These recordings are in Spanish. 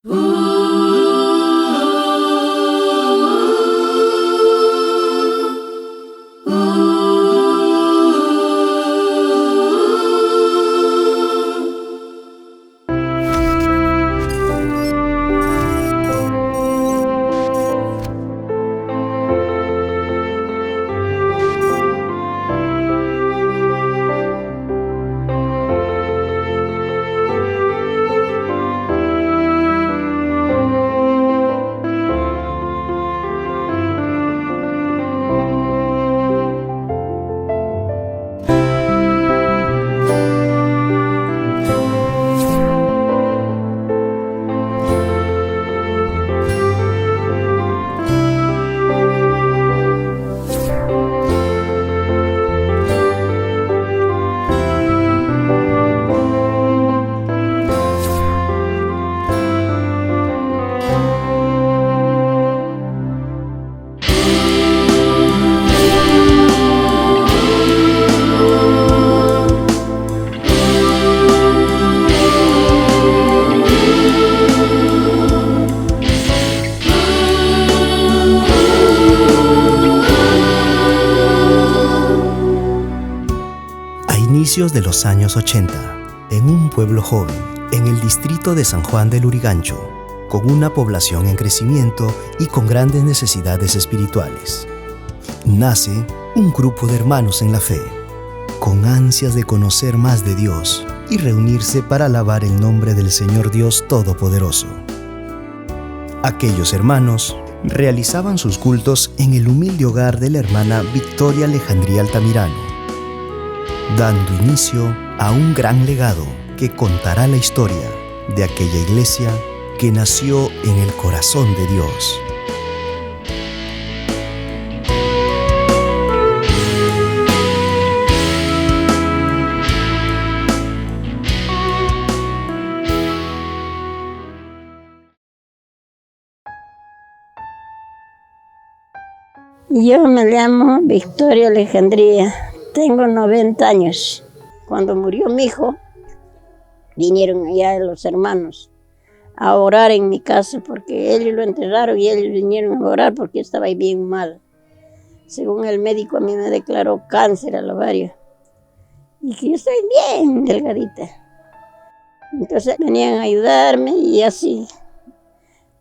A inicios de los años 80, en un pueblo joven, en el distrito de San Juan del Lurigancho, con una población en crecimiento y con grandes necesidades espirituales, nace un grupo de hermanos en la fe, con ansias de conocer más de Dios y reunirse para alabar el nombre del Señor Dios Todopoderoso. Aquellos hermanos realizaban sus cultos en el humilde hogar de la hermana Victoria Alejandría Altamirano, dando inicio a un gran legado que contará la historia de aquella iglesia que nació en el corazón de Dios. Yo me llamo Victoria Alejandría, tengo 90 años. Cuando murió mi hijo, vinieron allá los hermanos a orar en mi casa porque ellos lo enterraron y ellos vinieron a orar porque estaba ahí bien mal. Según el médico a mí me declaró cáncer al ovario y que yo estoy bien delgadita. Entonces venían a ayudarme y así.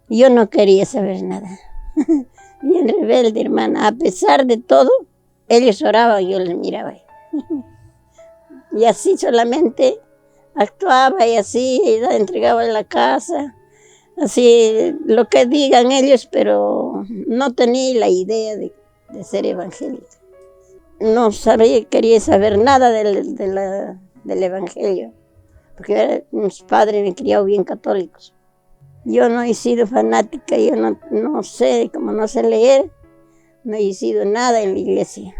Yo no quería saber nada. Bien rebelde, hermana. A pesar de todo, ellos oraban y yo les miraba. Y así solamente actuaba y así entregaba en la casa. Así lo que digan ellos, pero no tenía la idea de ser evangélica. No sabía, quería saber nada del evangelio, porque mis padres me criaron bien católicos. Yo no he sido fanática, yo no sé, como no sé leer, no he sido nada en la iglesia,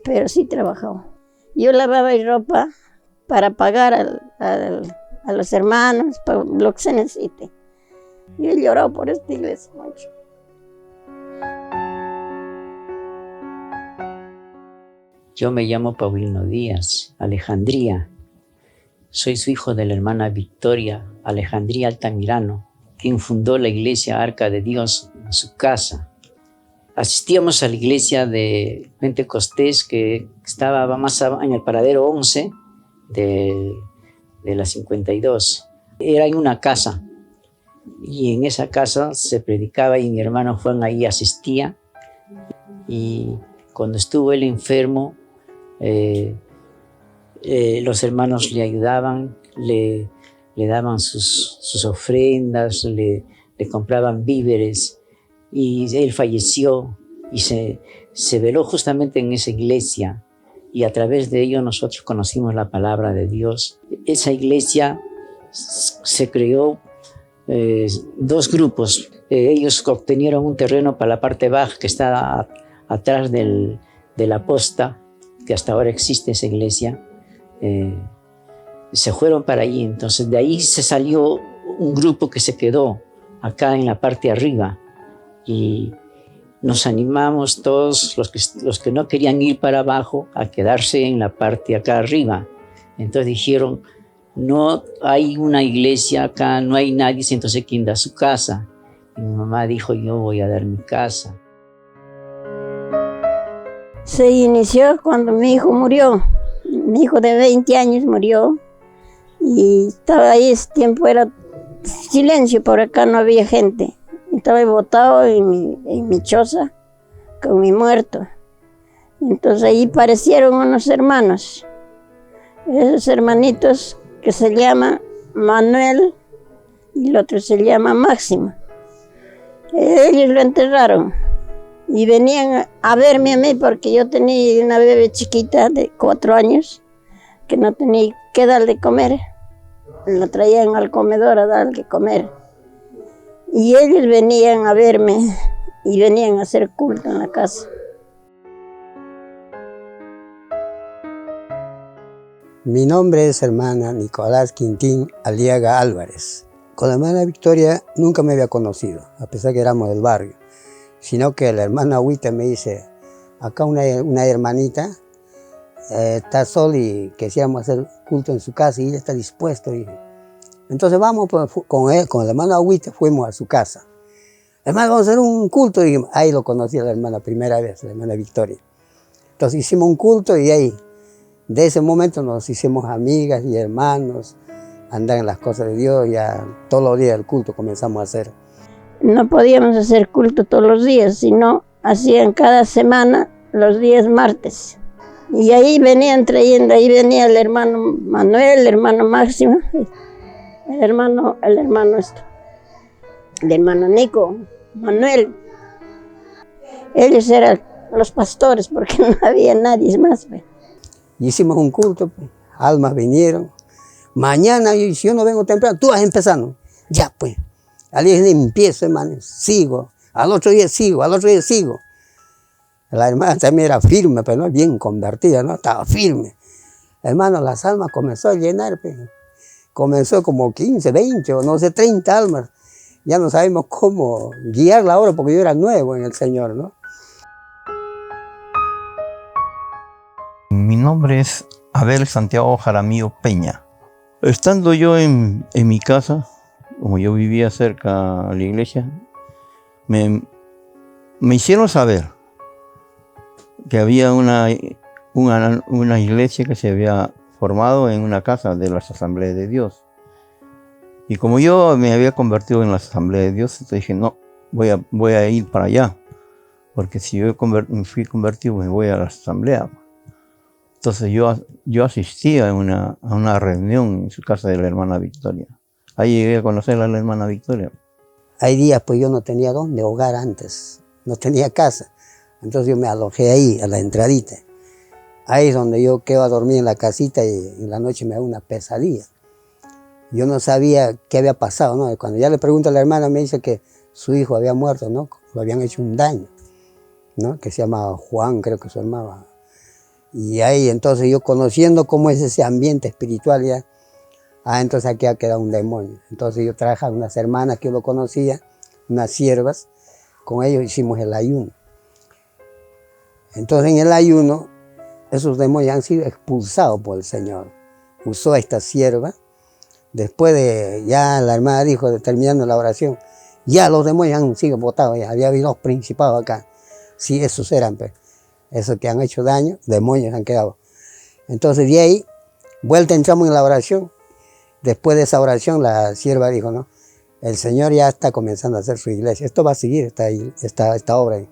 pero sí trabajaba. Yo lavaba ropa para pagar a los hermanos, para lo que se necesite. Yo he llorado por esta iglesia mucho. Yo me llamo Paulino Díaz Alejandría. Soy su hijo de la hermana Victoria Alejandría Altamirano, quien fundó la iglesia Arca de Dios en su casa. Asistíamos a la iglesia de Pentecostés que estaba más en el paradero 11 de la 52. Era en una casa y en esa casa se predicaba y mi hermano Juan ahí asistía. Y cuando estuvo él enfermo, los hermanos le ayudaban, le daban sus ofrendas, le compraban víveres y él falleció y se veló justamente en esa iglesia y a través de ello nosotros conocimos la palabra de Dios. Esa iglesia se creó dos grupos. Ellos obtenieron un terreno para la parte baja que está atrás de la posta, que hasta ahora existe esa iglesia. Se fueron para allí, entonces de ahí se salió un grupo que se quedó acá en la parte de arriba y nos animamos todos los que no querían ir para abajo a quedarse en la parte acá arriba. Entonces dijeron, no hay una iglesia acá, no hay nadie, entonces ¿quién da su casa? Y mi mamá dijo, yo voy a dar mi casa. Se inició cuando mi hijo murió. Mi hijo de 20 años murió y estaba ahí, ese tiempo era silencio, por acá no había gente. Estaba botado en mi choza con mi muerto. Entonces ahí aparecieron unos hermanos, esos hermanitos que se llama Manuel y el otro se llama Máximo. Ellos lo enterraron y venían a verme a mí porque yo tenía una bebé chiquita de 4 años que no tenía que darle de comer. La traían al comedor a darle de comer. Y ellos venían a verme y venían a hacer culto en la casa. Mi nombre es hermana Nicolás Quintín Aliaga Álvarez. Con la hermana Victoria nunca me había conocido, a pesar que éramos del barrio. Sino que la hermana Agüita me dice, acá una hermanita está sola y quisiéramos hacer culto en su casa y ella está dispuesta. Entonces vamos con la hermana Agüita, fuimos a su casa. Hermano, vamos a hacer un culto y ahí lo conocí a la hermana primera vez, la hermana Victoria. Entonces hicimos un culto y ahí, de ese momento nos hicimos amigas y hermanos, andar en las cosas de Dios, ya todos los días el culto comenzamos a hacer. No podíamos hacer culto todos los días, sino hacían cada semana los días martes. Y ahí venían trayendo, ahí venía el hermano Manuel, el hermano Máximo, el hermano Nico, Manuel. Ellos eran los pastores porque no había nadie más. Y hicimos un culto, pues, almas vinieron. Mañana, si yo no vengo temprano, tú vas empezando. Ya pues, al día empiezo, hermano, sigo. Al otro día sigo, al otro día sigo. La hermana también era firme, pero no bien convertida, ¿no? Estaba firme. Hermano, las almas comenzó a llenar, pues. Comenzó como 15, 20 o no sé, 30 almas. Ya no sabemos cómo guiarla ahora porque yo era nuevo en el Señor, ¿no? Mi nombre es Abel Santiago Jaramillo Peña. Estando yo en mi casa, como yo vivía cerca a la iglesia, me hicieron saber que había una iglesia que se había formado en una casa de las Asambleas de Dios. Y como yo me había convertido en la Asamblea de Dios, entonces dije, no, voy a ir para allá, porque si yo me fui convertido, me voy a la Asamblea. Entonces yo asistía a una reunión en su casa de la hermana Victoria. Ahí llegué a conocer a la hermana Victoria. Hay días pues yo no tenía dónde hogar antes, no tenía casa. Entonces yo me alojé ahí, a la entradita. Ahí es donde yo quedo a dormir en la casita y en la noche me da una pesadilla. Yo no sabía qué había pasado, ¿no? Cuando ya le pregunto a la hermana me dice que su hijo había muerto, ¿no? Lo habían hecho un daño, ¿no? Que se llamaba Juan, creo que se llamaba. Y ahí entonces yo conociendo cómo es ese ambiente espiritual ya, entonces aquí ha quedado un demonio. Entonces yo trabajaba con unas hermanas que yo lo conocía, unas siervas, con ellos hicimos el ayuno. Entonces en el ayuno, esos demonios han sido expulsados por el Señor. Usó a esta sierva, después de, ya la hermana dijo, terminando la oración, ya los demonios han sido botados, ya había habido los principados acá. Sí, esos eran, pues. Esos que han hecho daño, demonios han quedado. Entonces de ahí, vuelta entramos en la oración. Después de esa oración, la sierva dijo, no, el Señor ya está comenzando a hacer su iglesia. Esto va a seguir, esta obra.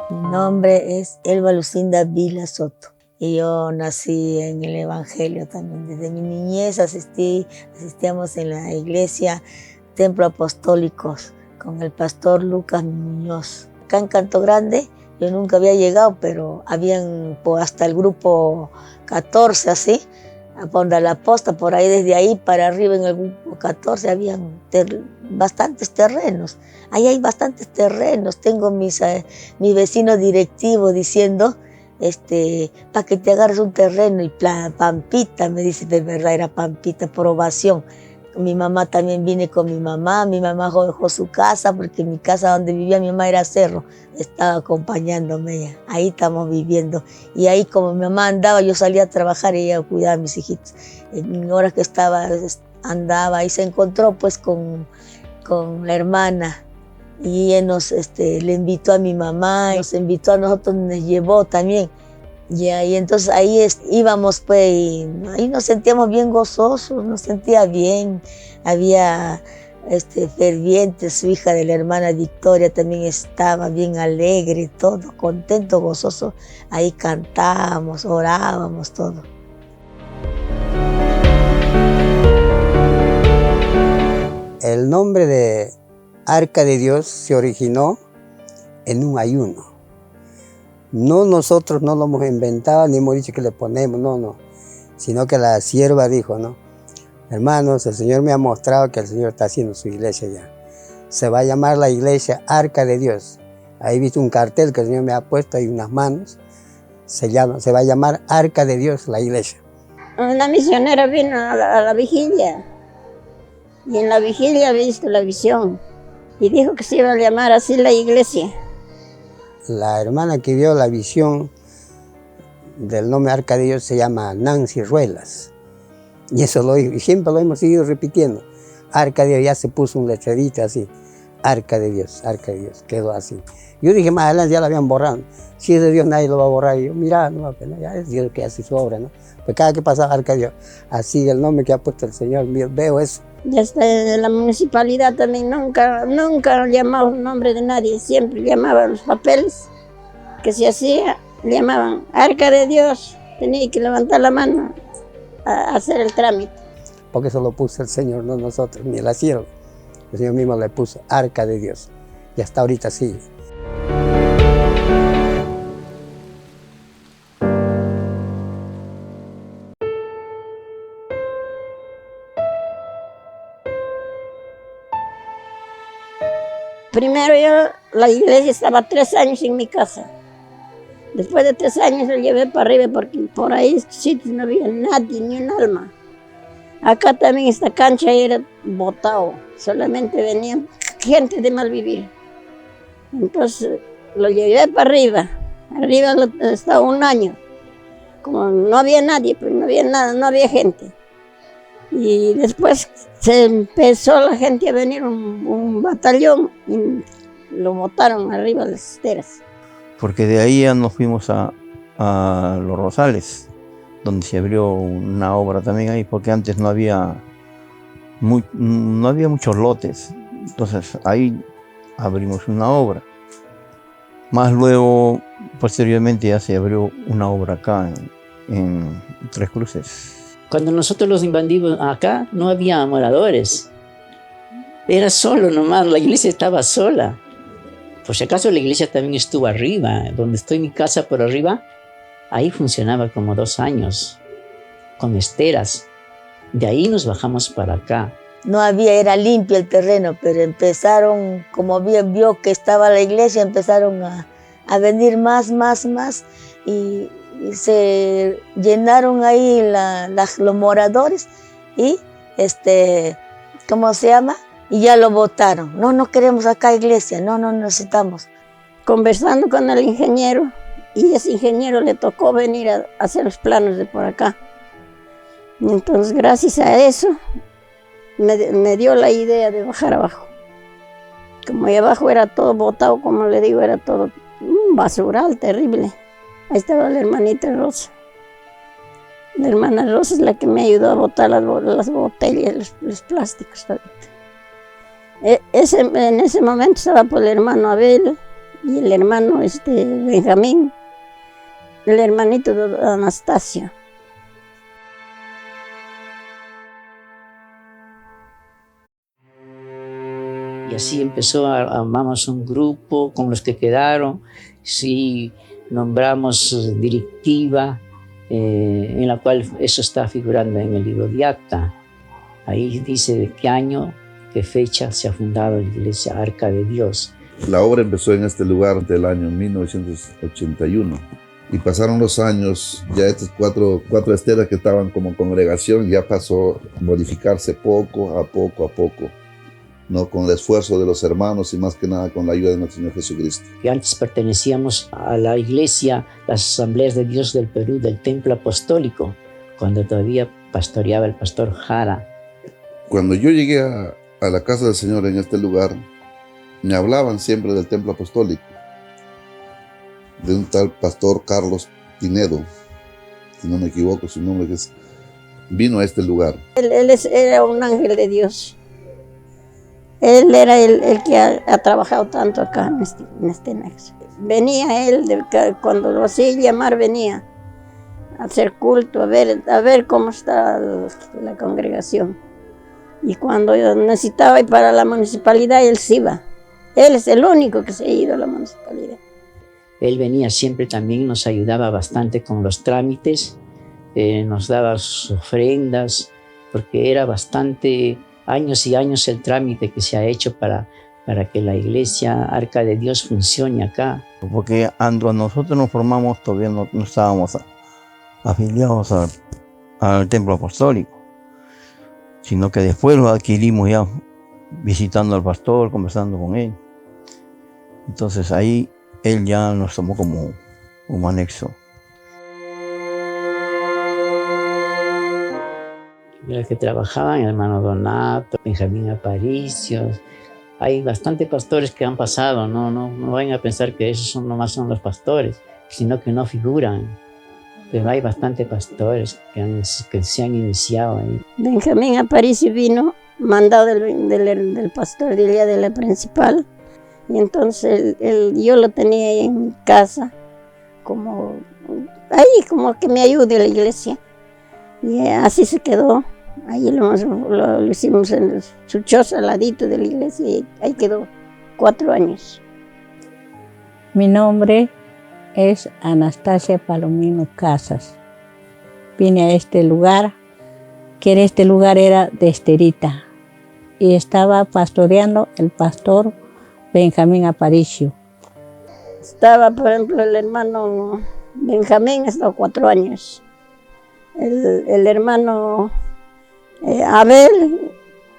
Mi nombre es Elba Lucinda Vila Soto y yo nací en el Evangelio también. Desde mi niñez asistíamos en la iglesia Templo Apostólicos con el pastor Lucas Muñoz. Acá en Canto Grande Yo nunca había llegado, pero habían hasta el grupo 14 así, por la posta, por ahí desde ahí para arriba en el grupo 14 habían bastantes terrenos. Ahí hay bastantes terrenos. Tengo mi vecino directivo diciendo, para que te agarres un terreno, y Pampita, me dice, de verdad era Pampita, por ovación. Mi mamá también vine con mi mamá dejó su casa, porque mi casa donde vivía mi mamá era cerro, estaba acompañándome ella. Ahí estamos viviendo. Y ahí como mi mamá andaba, yo salía a trabajar y ella cuidaba a mis hijitos. En horas que andaba y se encontró pues con la hermana. Y ella le invitó a mi mamá, nos invitó a nosotros, nos llevó también. Y entonces ahí íbamos pues, y ahí nos sentíamos bien gozosos, nos sentía bien. Había ferviente, su hija de la hermana Victoria también estaba bien alegre, todo contento, gozoso. Ahí cantábamos, orábamos, todo. El nombre de Arca de Dios se originó en un ayuno. No, nosotros no lo hemos inventado ni hemos dicho que le ponemos, no, sino que la sierva dijo, ¿no? Hermanos, el Señor me ha mostrado que el Señor está haciendo su iglesia ya. Se va a llamar la iglesia Arca de Dios. Ahí he visto un cartel que el Señor me ha puesto ahí unas manos. Se va a llamar Arca de Dios la iglesia. Una misionera vino a la vigilia y en la vigilia ha visto la visión y dijo que se iba a llamar así la iglesia. La hermana que vio la visión del nombre Arca de Dios se llama Nancy Ruelas. Y eso y siempre lo hemos seguido repitiendo. Arca de Dios, ya se puso un letrerito así. Arca de Dios, quedó así. Yo dije, más adelante ya la habían borrado. Si es de Dios, nadie lo va a borrar. Y yo, mira, no, ya es Dios que hace su obra, ¿no? Pues cada que pasaba Arca de Dios, así el nombre que ha puesto el Señor, veo eso. Ya está en la municipalidad también, nunca llamaba el nombre de nadie, siempre llamaban los papeles que se hacía, llamaban Arca de Dios, tenía que levantar la mano a hacer el trámite. Porque eso lo puso el Señor, no nosotros, ni la sierva. El Señor mismo le puso Arca de Dios. Y hasta ahorita sigue. Primero la iglesia estaba 3 años en mi casa. Después de 3 años lo llevé para arriba porque por ahí sitios no había nadie, ni un alma. Acá también esta cancha era botado, solamente venían gente de mal vivir. Entonces lo llevé para arriba. Arriba estaba 1 año. Como no había nadie, pues no había nada, no había gente. Y después se empezó la gente a venir, un batallón, y lo botaron arriba de las esteras. Porque de ahí ya nos fuimos a Los Rosales, donde se abrió una obra también ahí, porque antes no había muchos lotes. Entonces ahí abrimos una obra. Más luego, posteriormente ya se abrió una obra acá en Tres Cruces. Cuando nosotros los invadimos acá, no había moradores. Era solo nomás, la iglesia estaba sola. Por si acaso la iglesia también estuvo arriba, donde estoy mi casa por arriba, ahí funcionaba como 2 años, con esteras. De ahí nos bajamos para acá. No había, era limpio el terreno, pero empezaron, como vio que estaba la iglesia, empezaron a venir más, y se llenaron ahí los moradores y, ¿cómo se llama? Y ya lo votaron. No queremos acá iglesia, no necesitamos. Conversando con el ingeniero, y ese ingeniero le tocó venir a hacer los planos de por acá. Y entonces, gracias a eso, me dio la idea de bajar abajo. Como ahí abajo era todo botado, como le digo, era todo un basural terrible. Ahí estaba la hermanita Rosa. La hermana Rosa es la que me ayudó a botar las botellas, los plásticos. En ese momento estaba por el hermano Abel y el hermano Benjamín, el hermanito de Anastasio. Y así empezó, armamos un grupo con los que quedaron, sí, nombramos directiva, en la cual eso está figurando en el libro de acta. Ahí dice de qué año, qué fecha se ha fundado la iglesia Arca de Dios. La obra empezó en este lugar del año 1981 y pasaron los años, ya estas cuatro estelas que estaban como congregación ya pasó a modificarse poco a poco, ¿no? Con el esfuerzo de los hermanos y más que nada con la ayuda de nuestro Señor Jesucristo. Que antes pertenecíamos a la iglesia, las Asambleas de Dios del Perú, del Templo Apostólico, cuando todavía pastoreaba el pastor Jara. Cuando yo llegué a la casa del Señor en este lugar, me hablaban siempre del Templo Apostólico, de un tal pastor Carlos Pinedo, si no me equivoco su nombre, que vino a este lugar. Él era un ángel de Dios. Él era el que ha trabajado tanto acá en este nexo. Venía él, cuando lo hacía llamar, venía a hacer culto, a ver cómo está la congregación. Y cuando yo necesitaba ir para la municipalidad, él se iba. Él es el único que se ha ido a la municipalidad. Él venía siempre también, nos ayudaba bastante con los trámites, nos daba sus ofrendas, porque era bastante años y años el trámite que se ha hecho para que la iglesia Arca de Dios funcione acá. Porque cuando nosotros nos formamos todavía no estábamos afiliados al Templo Apostólico, sino que después lo adquirimos ya visitando al pastor, conversando con él. Entonces ahí él ya nos tomó como un anexo. Los que trabajaban, el hermano Donato, Benjamín Aparicio. Hay bastantes pastores que han pasado, no vayan a pensar que esos nomás son los pastores, sino que no figuran. Pero hay bastantes pastores que se han iniciado ahí. Benjamín Aparicio vino, mandado del pastor de allá de la principal, y entonces yo lo tenía ahí en mi casa, como que me ayude a la iglesia. Y así se quedó. Ahí lo hicimos en su choza al ladito de la iglesia y ahí quedó 4 años. Mi nombre es Anastasia Palomino Casas. Vine a este lugar, que en este lugar era de Esterita, y estaba pastoreando el pastor Benjamín Aparicio. Estaba, por ejemplo, el hermano Benjamín, estaba 4 años. El hermano Abel,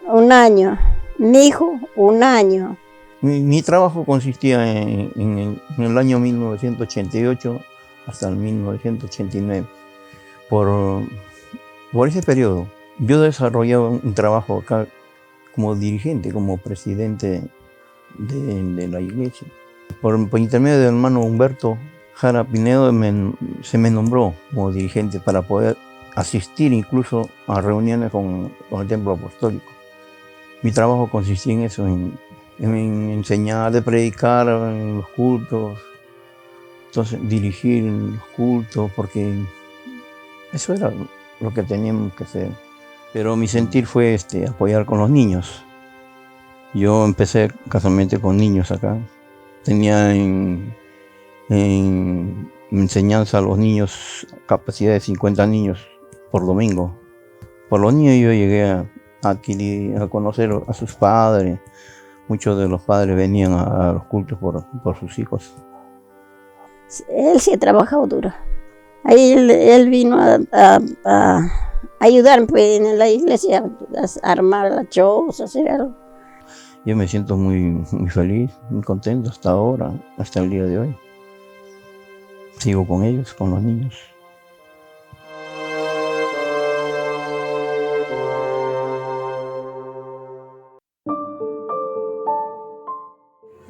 1 año. Mi hijo, 1 año. Mi trabajo consistía en el año 1988 hasta el 1989. Por ese periodo, yo desarrollaba un trabajo acá como dirigente, como presidente de la iglesia. Por intermedio del hermano Humberto Jara Pinedo se me nombró como dirigente para poder asistir incluso a reuniones con el Templo Apostólico. Mi trabajo consistía en eso, en enseñar, de predicar en los cultos, entonces dirigir los cultos, porque eso era lo que teníamos que hacer. Pero mi sentir fue apoyar con los niños. Yo empecé casualmente con niños acá. Tenía en enseñanza a los niños capacidad de 50 niños por domingo. Por los niños yo llegué a conocer a sus padres. Muchos de los padres venían a los cultos por sus hijos. Él sí ha trabajado duro. Ahí él vino a ayudar pues, en la iglesia, a armar la choza, hacer algo. Yo me siento muy feliz, muy contento hasta ahora, hasta el día de hoy. Sigo con ellos, con los niños.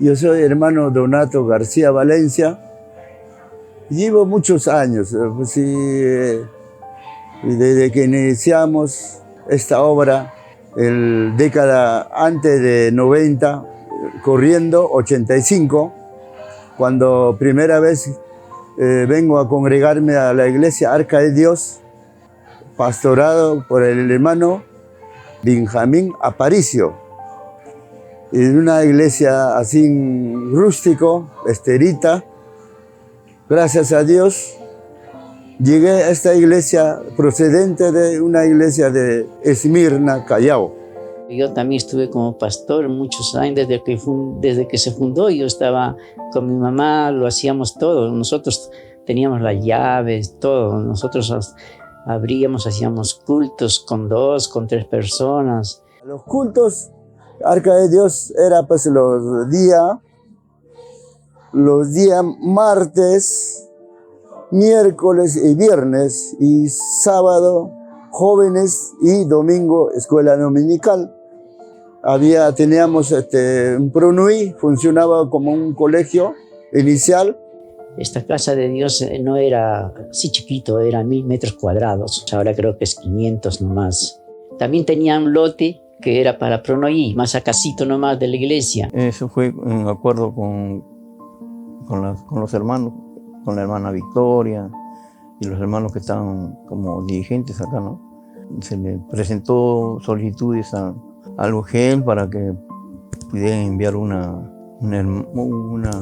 Yo soy hermano Donato García Valencia. Llevo muchos años, desde que iniciamos esta obra, década antes de 90, corriendo 85, cuando primera vez vengo a congregarme a la iglesia Arca de Dios, pastorado por el hermano Benjamín Aparicio. en una iglesia así rústico, esterita. Gracias a Dios, llegué a esta iglesia procedente de una iglesia de Esmirna, Callao. Yo también estuve como pastor muchos años, desde que se fundó. Yo estaba con mi mamá, lo hacíamos todo. Nosotros teníamos las llaves, todo. Nosotros abríamos, hacíamos cultos con 2, con 3 personas. Los cultos, Arca de Dios, era pues los días martes, miércoles y viernes, y sábado jóvenes y domingo escuela dominical. Teníamos un PRONUI, funcionaba como un colegio inicial. Esta casa de Dios no era así chiquito, era 1000 metros cuadrados. Ahora creo que es 500 nomás. También tenía un lote que era para PRONUI, más acasito nomás de la iglesia. Eso fue en acuerdo con los hermanos, con la hermana Victoria y los hermanos que estaban como dirigentes acá, ¿no? Se le presentó solicitudes al UGEL para que pudieran enviar una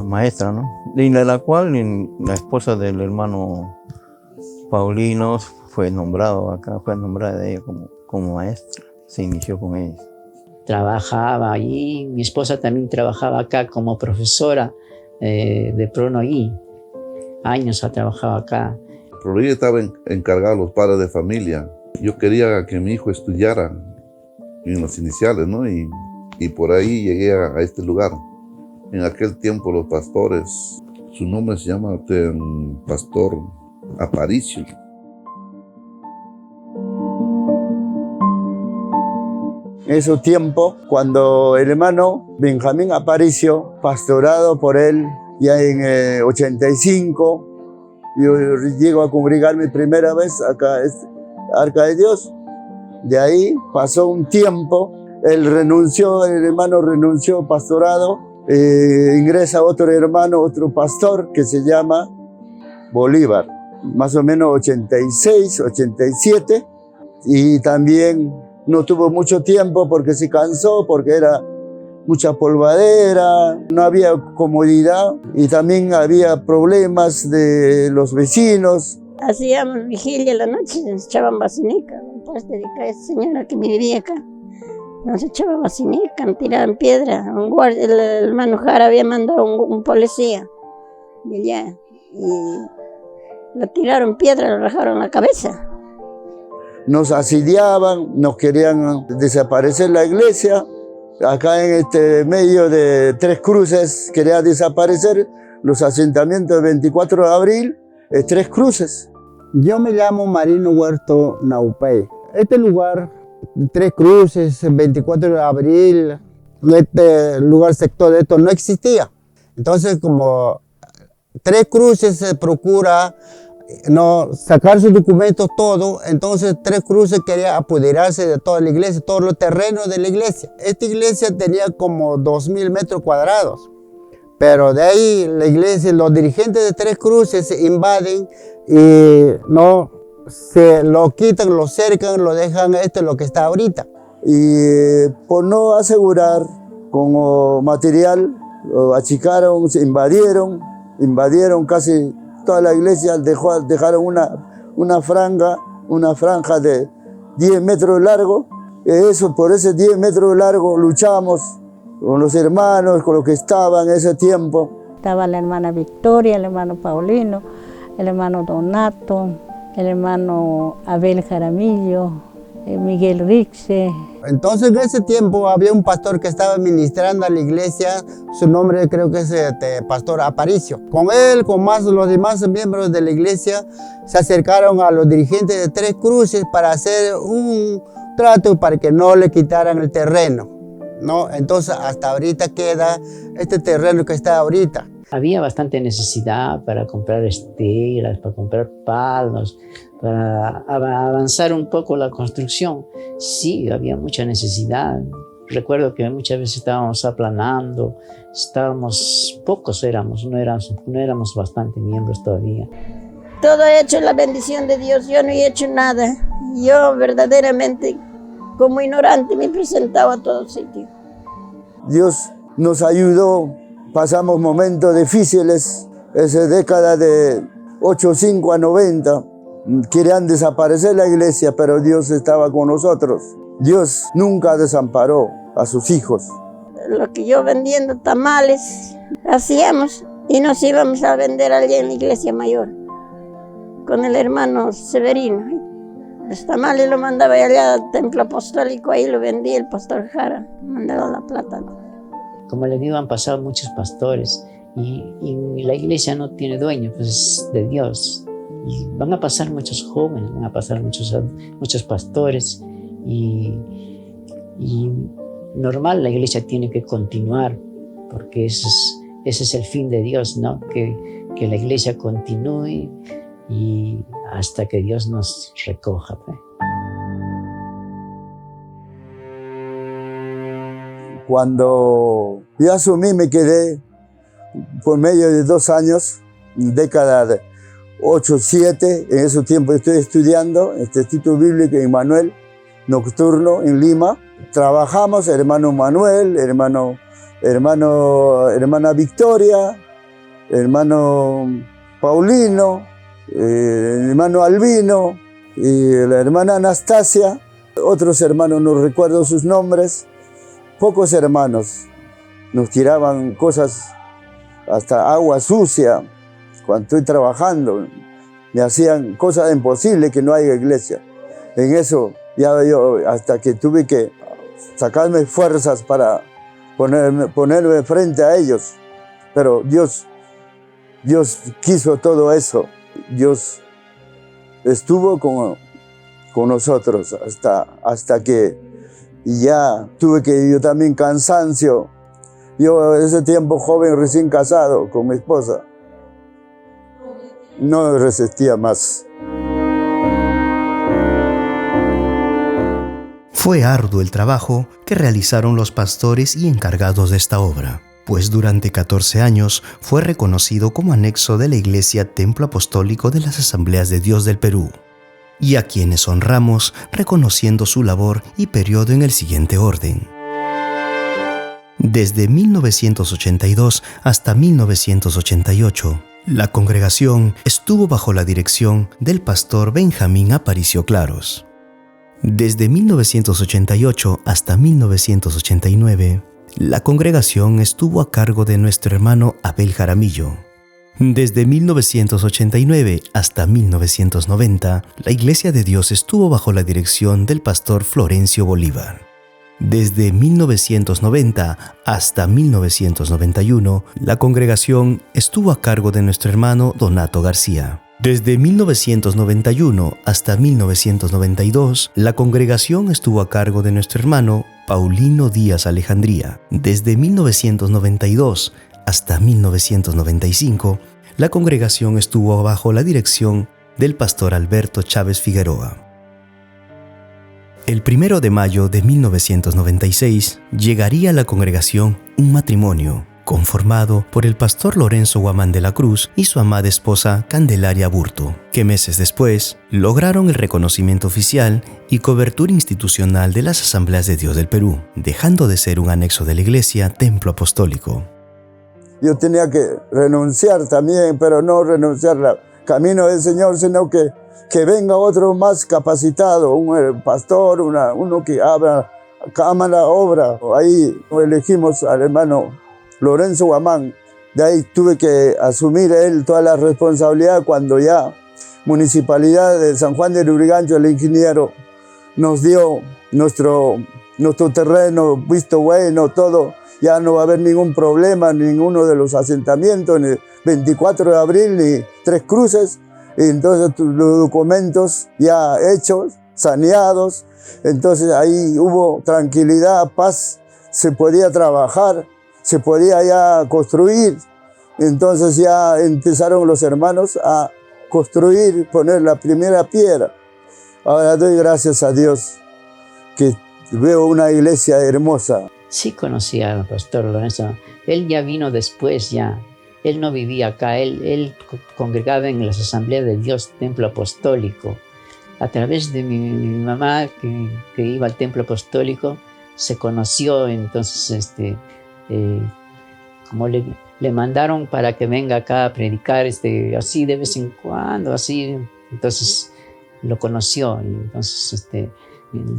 maestra, ¿no? De la cual la esposa del hermano Paulino fue nombrada de ella como maestra. Se inició con ella. Trabajaba allí, mi esposa también trabajaba acá como profesora de PRONUI. Años ha trabajado acá. PRONUI estaba encargado a los padres de familia. Yo quería que mi hijo estudiara en los iniciales, ¿no? Y por ahí llegué a este lugar. En aquel tiempo los pastores, su nombre se llama Pastor Aparicio. En ese tiempo, cuando el hermano Benjamín Aparicio, pastorado por él, ya en 85, yo llego a congregarme primera vez acá, Arca de Dios. De ahí pasó un tiempo, el hermano renunció pastorado, ingresa otro hermano, otro pastor que se llama Bolívar, más o menos 86, 87, y también no tuvo mucho tiempo porque se cansó, porque era mucha polvadera, no había comodidad y también había problemas de los vecinos. Hacíamos vigilia en la noche, nos echaban vacinica, después de esa señora que vivía acá. Nos echaba vacinica, nos tiraban piedra. El hermano Jara había mandado un policía de allá y le tiraron piedra, le rajaron la cabeza. Nos asediaban, nos querían desaparecer la iglesia. Acá en este medio de Tres Cruces quería desaparecer los asentamientos del 24 de abril, Tres Cruces. Yo me llamo Marino Huerto Naupey. Este lugar, Tres Cruces, 24 de abril, este lugar sector de esto no existía. Entonces, como Tres Cruces se procura no sacar sus documentos todo, entonces Tres Cruces quería apoderarse de toda la iglesia, todos los terrenos de la iglesia. Esta iglesia tenía como 2000 metros cuadrados, pero de ahí la iglesia, los dirigentes de Tres Cruces se invaden y no se lo quitan, lo cercan, lo dejan lo que está ahorita. Y por no asegurar como material, lo achicaron, se invadieron casi toda la iglesia, dejaron una franja de 10 metros de largo. Por ese 10 metros de largo luchamos con los hermanos, con los que estaban en ese tiempo. Estaba la hermana Victoria, el hermano Paulino, el hermano Donato, el hermano Abel Jaramillo, Miguel Rixe. Entonces en ese tiempo había un pastor que estaba ministrando a la iglesia, su nombre creo que es Pastor Aparicio. Con él, con los demás miembros de la iglesia, se acercaron a los dirigentes de Tres Cruces para hacer un trato para que no le quitaran el terreno, ¿no? Entonces hasta ahorita queda este terreno que está ahorita. Había bastante necesidad para comprar esteras, para comprar palos, para avanzar un poco la construcción. Sí, había mucha necesidad. Recuerdo que muchas veces estábamos aplanando, pocos éramos, no éramos bastante miembros todavía. Todo he hecho en la bendición de Dios, yo no he hecho nada. Yo verdaderamente, como ignorante, me presentaba a todo sitio. Dios nos ayudó, pasamos momentos difíciles, esa década de 85 a 90, querían desaparecer la iglesia, pero Dios estaba con nosotros. Dios nunca desamparó a sus hijos. Lo que yo vendiendo tamales, hacíamos y nos íbamos a vender allí en la iglesia mayor, con el hermano Severino. Los tamales lo mandaba allá al templo apostólico, ahí lo vendía el pastor Jara, mandaba la plata. Como les digo, han pasado muchos pastores y la iglesia no tiene dueño, pues es de Dios. Y van a pasar muchos jóvenes, van a pasar muchos pastores y normal, la iglesia tiene que continuar porque ese es el fin de Dios, ¿no? Que la iglesia continúe y hasta que Dios nos recoja. Cuando yo asumí, me quedé por medio de 2 años, década de 8, 7, en ese tiempo estoy estudiando en este Instituto Bíblico Emmanuel, nocturno en Lima. Trabajamos, hermano Manuel, hermana Victoria, hermano Paulino, hermano Albino y la hermana Anastasia. Otros hermanos, no recuerdo sus nombres. Pocos hermanos nos tiraban cosas, hasta agua sucia, cuando estoy trabajando. Me hacían cosas imposibles que no haya iglesia. En eso, ya yo, hasta que tuve que sacarme fuerzas para ponerme frente a ellos. Pero Dios quiso todo eso. Dios estuvo con nosotros hasta que ya tuve que yo también cansancio. Yo ese tiempo joven, recién casado con mi esposa, no resistía más. Fue arduo el trabajo que realizaron los pastores y encargados de esta obra, pues durante 14 años fue reconocido como anexo de la Iglesia Templo Apostólico de las Asambleas de Dios del Perú, y a quienes honramos reconociendo su labor y periodo en el siguiente orden. Desde 1982 hasta 1988, la congregación estuvo bajo la dirección del pastor Benjamín Aparicio Claros. Desde 1988 hasta 1989, la congregación estuvo a cargo de nuestro hermano Abel Jaramillo. Desde 1989 hasta 1990, la Iglesia de Dios estuvo bajo la dirección del pastor Florencio Bolívar. Desde 1990 hasta 1991, la congregación estuvo a cargo de nuestro hermano Donato García. Desde 1991 hasta 1992, la congregación estuvo a cargo de nuestro hermano Paulino Díaz Alejandría. Desde 1992 hasta 1995, la congregación estuvo bajo la dirección del pastor Alberto Chávez Figueroa. El 1 de mayo de 1996 llegaría a la congregación un matrimonio conformado por el pastor Lorenzo Guamán de la Cruz y su amada esposa Candelaria Burto, que meses después lograron el reconocimiento oficial y cobertura institucional de las Asambleas de Dios del Perú, dejando de ser un anexo de la Iglesia Templo Apostólico. Yo tenía que renunciar también, pero no renunciar al camino del Señor, sino que venga otro más capacitado, un pastor, uno que ama la obra. Ahí elegimos al hermano Lorenzo Guamán. De ahí tuve que asumir él toda la responsabilidad cuando ya Municipalidad de San Juan de Lurigancho, el ingeniero, nos dio nuestro terreno, visto bueno, todo. Ya no va a haber ningún problema en ninguno de los asentamientos, ni 24 de abril, ni Tres Cruces. Y entonces los documentos ya hechos, saneados. Entonces ahí hubo tranquilidad, paz, se podía trabajar, se podía ya construir. Entonces ya empezaron los hermanos a construir, poner la primera piedra. Ahora doy gracias a Dios que veo una iglesia hermosa. Sí conocía al pastor Lorenzo. Él ya vino después ya. Él no vivía acá. Él congregaba en las Asambleas de Dios Templo Apostólico. A través de mi mamá, que iba al Templo Apostólico, se conoció, entonces como le mandaron para que venga acá a predicar así de vez en cuando, así, entonces lo conoció y entonces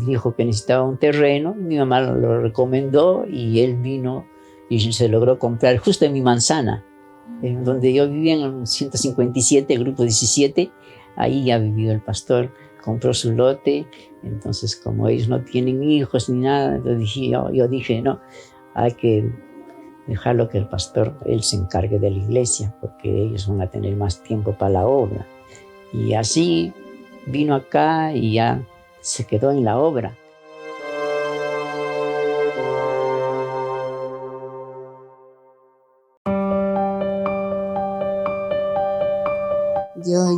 dijo que necesitaba un terreno, mi mamá lo recomendó y él vino y se logró comprar justo en mi manzana, en donde yo vivía, en el 157, grupo 17, ahí ya vivió el pastor, compró su lote. Entonces, como ellos no tienen hijos ni nada, yo dije, no, hay que dejarlo que el pastor, él se encargue de la iglesia, porque ellos van a tener más tiempo para la obra. Y así vino acá y ya se quedó en la obra.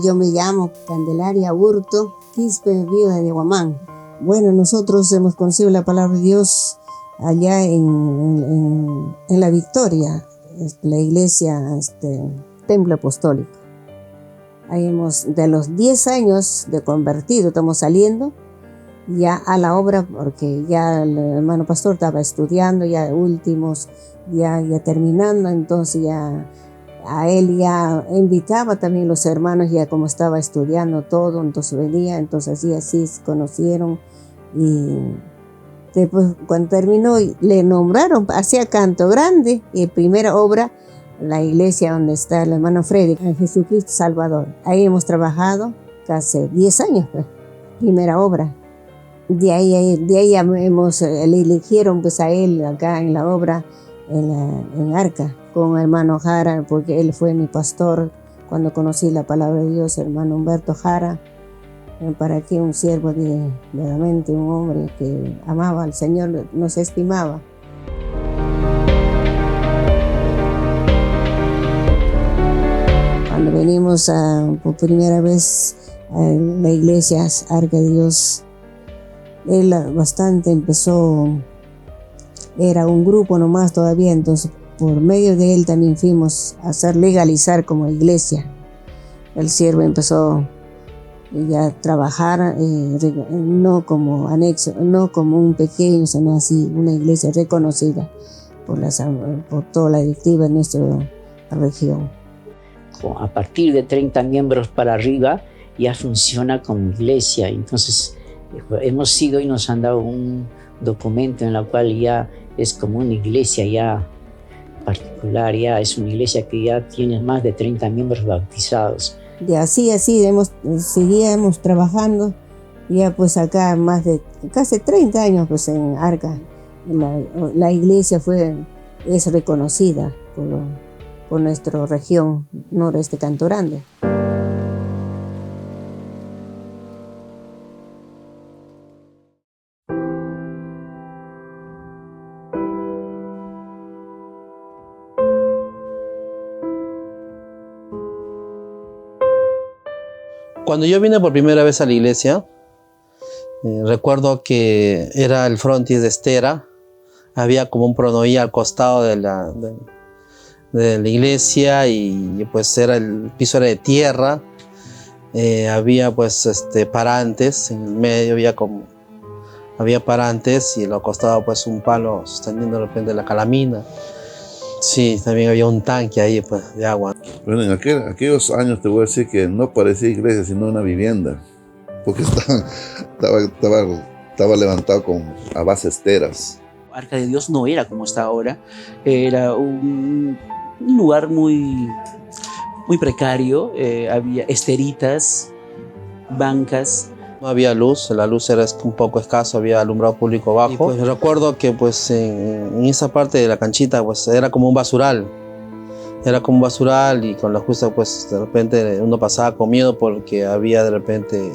Yo me llamo Candelaria Hurto Quispe, viuda de Huamán. Bueno, nosotros hemos conocido la palabra de Dios allá en La Victoria, la iglesia, Templo Apostólico. Ahí de los 10 años de convertido, estamos saliendo ya a la obra, porque ya el hermano pastor estaba estudiando, ya últimos, ya terminando, entonces ya a él ya invitaba también los hermanos, ya como estaba estudiando todo, entonces venía, entonces así se conocieron. Y después cuando terminó le nombraron, hacía canto grande, y primera obra, la iglesia donde está el hermano Freddy, en Jesucristo Salvador. Ahí hemos trabajado casi 10 años, pues, primera obra. De ahí ya le eligieron pues a él acá en la obra, en Arca, con el hermano Jara, porque él fue mi pastor cuando conocí la palabra de Dios, hermano Humberto Jara. Para que un siervo verdaderamente un hombre que amaba al Señor, nos estimaba. Cuando venimos por primera vez a la iglesia Arca de Dios, él bastante empezó, era un grupo nomás todavía, entonces por medio de él también fuimos a hacer legalizar como iglesia. El siervo empezó ya trabajar, no como anexo, no como un pequeño, sino así una iglesia reconocida por toda la directiva de nuestra región. A partir de 30 miembros para arriba ya funciona como iglesia. Entonces hemos ido y nos han dado un documento en el cual ya es como una iglesia ya particular, ya es una iglesia que ya tiene más de 30 miembros bautizados. Y así seguíamos trabajando, ya pues acá más de casi 30 años pues en Arca. La iglesia es reconocida por nuestra región noreste Canto Grande. Cuando yo vine por primera vez a la iglesia, recuerdo que era el frontis de Estera, había como un pronoí al costado de la iglesia y pues el piso era de tierra, había pues parantes, en el medio había parantes y al costado pues un palo sosteniendo de repente la calamina. Sí, también había un tanque ahí pues, de agua. Bueno, en aquellos años te voy a decir que no parecía iglesia, sino una vivienda, porque estaba levantado a base esteras. Arca de Dios no era como está ahora, era un lugar muy precario, había esteritas, bancas. No había luz, la luz era un poco escaso, había alumbrado público bajo. Y pues recuerdo que pues en esa parte de la canchita pues era como un basural. Era como un basural y con la justa pues de repente uno pasaba con miedo porque había de repente...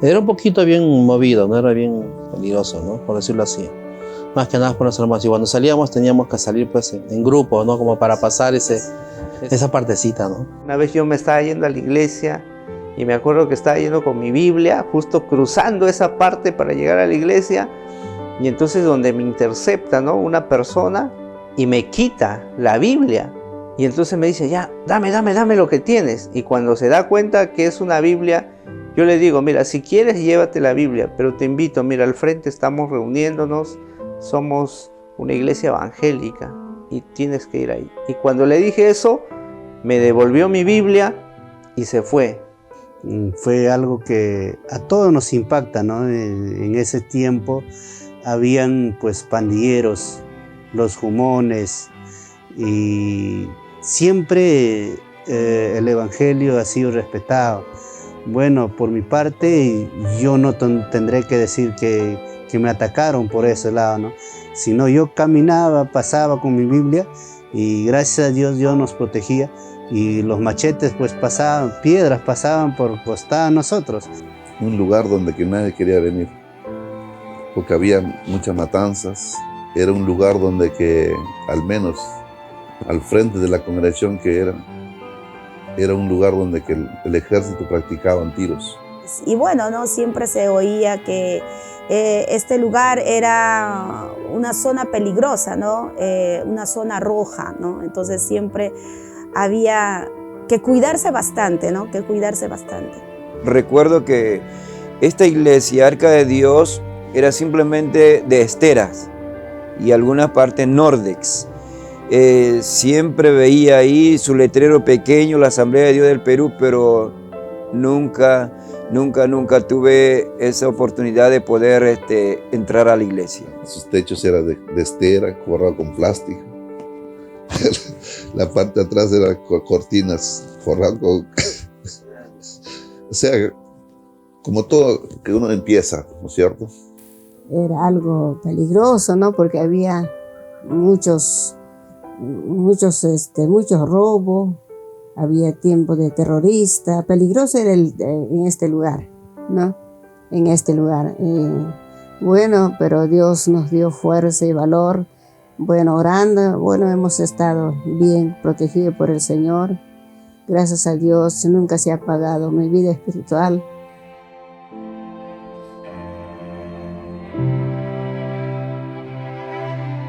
Era un poquito bien movido, no era bien peligroso, ¿no? Por decirlo así. Más que nada por los hermanos. Y cuando salíamos teníamos que salir pues en grupo, ¿no? Como para pasar esa partecita, ¿no? Una vez yo me estaba yendo a la iglesia y me acuerdo que estaba yendo con mi Biblia, justo cruzando esa parte para llegar a la iglesia, y entonces donde me intercepta, ¿no?, una persona y me quita la Biblia. Y entonces me dice, ya, dame lo que tienes. Y cuando se da cuenta que es una Biblia, yo le digo, mira, si quieres llévate la Biblia, pero te invito, mira, al frente estamos reuniéndonos, somos una iglesia evangélica y tienes que ir ahí. Y cuando le dije eso, me devolvió mi Biblia y se fue. Fue algo que a todos nos impacta, ¿no? En ese tiempo habían pues pandilleros, los jumones, y siempre el evangelio ha sido respetado. Bueno, por mi parte, yo no tendré que decir que me atacaron por ese lado, ¿no? Sino yo caminaba, pasaba con mi Biblia y gracias a Dios nos protegía. Y los machetes pues pasaban, piedras pasaban por costado a nosotros. Un lugar donde que nadie quería venir, porque había muchas matanzas. Era un lugar donde que, al menos al frente de la congregación que era un lugar donde que el ejército practicaban tiros. Y bueno, ¿no? Siempre se oía que este lugar era una zona peligrosa, ¿no? Una zona roja, ¿no? Entonces siempre había que cuidarse bastante, ¿no? Que cuidarse bastante. Recuerdo que esta iglesia, Arca de Dios, era simplemente de esteras y alguna parte Nordex. Siempre veía ahí su letrero pequeño, la Asamblea de Dios del Perú, pero nunca tuve esa oportunidad de poder entrar a la iglesia. Sus techos eran de estera, forrado con plástico. La parte de atrás eran cortinas forradas con... O sea, como todo que uno empieza, ¿no es cierto? Era algo peligroso, ¿no? Porque había muchos robos, había tiempo de terrorista. Peligroso era en este lugar, ¿no? En este lugar. Bueno, pero Dios nos dio fuerza y valor. Bueno, orando, bueno, hemos estado bien protegidos por el Señor. Gracias a Dios, nunca se ha apagado mi vida espiritual.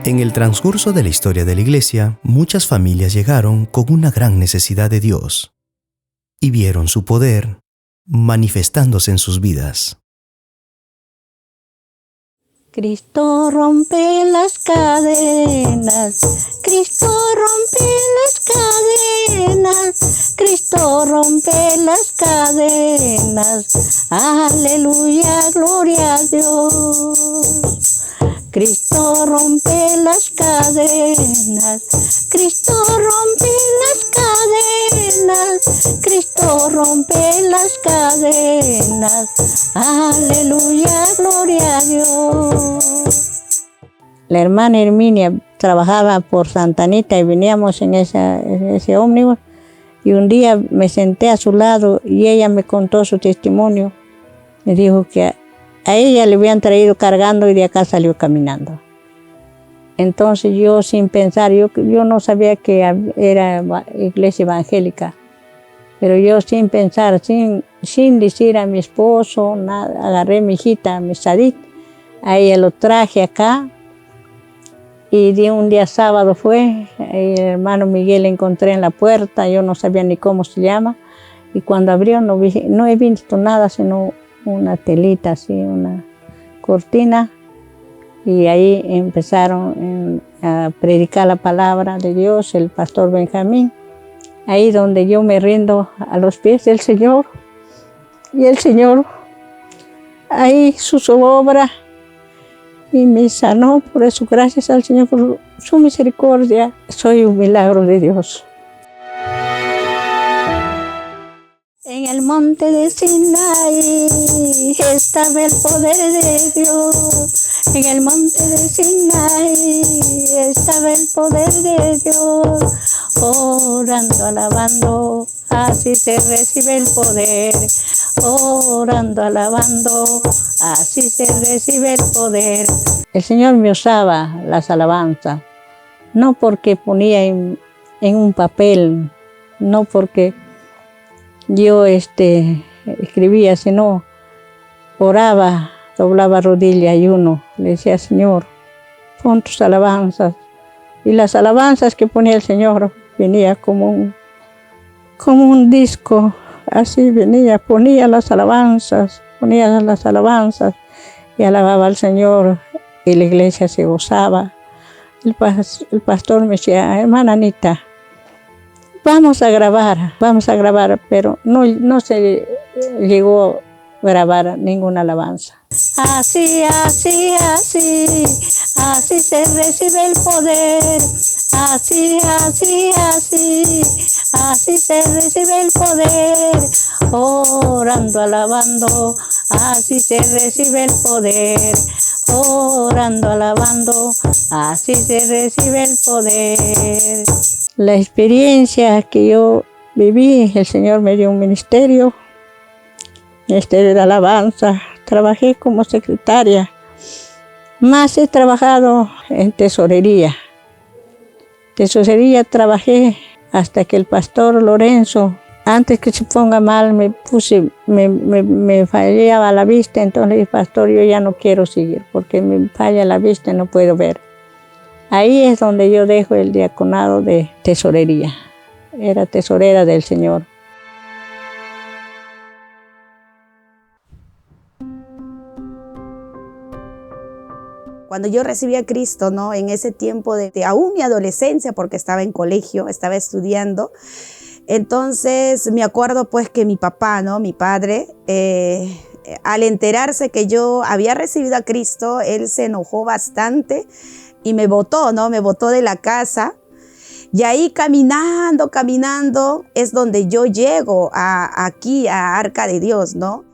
En el transcurso de la historia de la Iglesia, muchas familias llegaron con una gran necesidad de Dios y vieron su poder manifestándose en sus vidas. Cristo rompe las cadenas, Cristo rompe las cadenas, Cristo rompe las cadenas, aleluya, gloria a Dios. Cristo rompe las cadenas, Cristo rompe las cadenas, Cristo rompe las cadenas, aleluya, gloria a Dios. La hermana Herminia trabajaba por Santa Anita y veníamos en ese ómnibus y un día me senté a su lado y ella me contó su testimonio. Me dijo que a ella le habían traído cargando y de acá salió caminando. Entonces yo sin pensar, yo no sabía que era iglesia evangélica, pero yo sin pensar, sin decir a mi esposo, nada, agarré a mi hijita, a mi Sadit, a ella lo traje acá y de un día sábado fue, el hermano Miguel encontré en la puerta, yo no sabía ni cómo se llama, y cuando abrió no he visto nada sino una telita así, una cortina, y ahí empezaron a predicar la palabra de Dios, el pastor Benjamín, ahí donde yo me rindo a los pies del Señor, y el Señor ahí hizo su obra y me sanó. Por eso gracias al Señor por su misericordia, soy un milagro de Dios. En el monte de Sinaí estaba el poder de Dios. En el monte de Sinaí estaba el poder de Dios. Orando, alabando, así se recibe el poder. Orando, alabando, así se recibe el poder. El Señor me usaba las alabanzas, no porque ponía en un papel, no porque yo escribía, sino oraba, doblaba rodilla y le decía, Señor, pon tus alabanzas. Y las alabanzas que ponía el Señor venía como un disco, así venía, ponía las alabanzas y alababa al Señor y la iglesia se gozaba. El pastor me decía, hermana Anita, vamos a grabar, pero no se llegó a grabar ninguna alabanza. Así, así, así, así se recibe el poder. Así, así, así, así se recibe el poder. Orando, alabando, así se recibe el poder. Orando, alabando, así se recibe el poder. La experiencia que yo viví, el Señor me dio un ministerio de alabanza. Trabajé como secretaria, más he trabajado en tesorería. Tesorería trabajé hasta que el pastor Lorenzo, antes que se ponga mal, me fallaba la vista, entonces le dije, pastor, yo ya no quiero seguir porque me falla la vista y no puedo ver. Ahí es donde yo dejo el diaconado de tesorería. Era tesorera del Señor. Cuando yo recibí a Cristo, ¿no? En ese tiempo de aún mi adolescencia, porque estaba en colegio, estaba estudiando, entonces me acuerdo pues que mi papá, ¿no? Mi padre, al enterarse que yo había recibido a Cristo, él se enojó bastante y me botó, ¿no? Me botó de la casa. Y ahí caminando, es donde yo llego aquí a Arca de Dios, ¿no?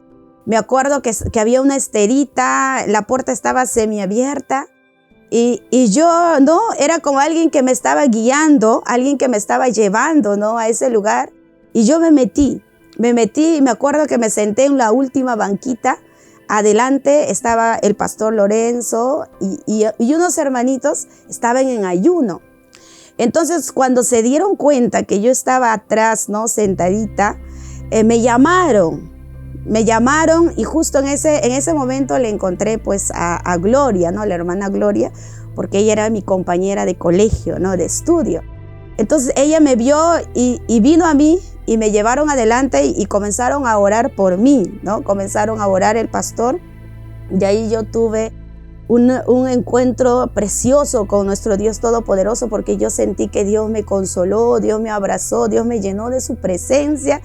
Me acuerdo que había una esterita, la puerta estaba semiabierta y yo, ¿no? Era como alguien que me estaba guiando, alguien que me estaba llevando, ¿no? A ese lugar. Y yo me metí y me acuerdo que me senté en la última banquita. Adelante estaba el pastor Lorenzo y unos hermanitos estaban en ayuno. Entonces, cuando se dieron cuenta que yo estaba atrás, ¿no? Sentadita, me llamaron y justo en ese momento le encontré pues a Gloria, ¿no? La hermana Gloria, porque ella era mi compañera de colegio, ¿no? De estudio. Entonces ella me vio y vino a mí y me llevaron adelante y comenzaron a orar por mí, ¿no? Comenzaron a orar el pastor y ahí yo tuve un encuentro precioso con nuestro Dios Todopoderoso, porque yo sentí que Dios me consoló, Dios me abrazó, Dios me llenó de su presencia.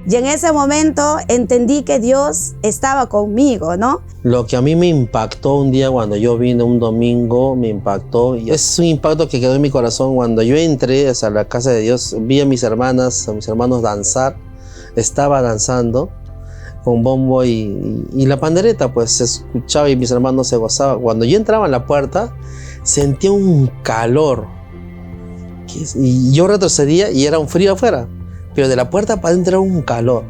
Y en ese momento entendí que Dios estaba conmigo, ¿no? Lo que a mí me impactó un día cuando yo vine un domingo, me impactó. Y es un impacto que quedó en mi corazón. Cuando yo entré a la casa de Dios, vi a mis hermanos danzar. Estaba danzando con bombo y la pandereta, pues se escuchaba y mis hermanos se gozaban. Cuando yo entraba en la puerta, sentía un calor. Y yo retrocedía y era un frío afuera. Pero de la puerta para adentro era un calor.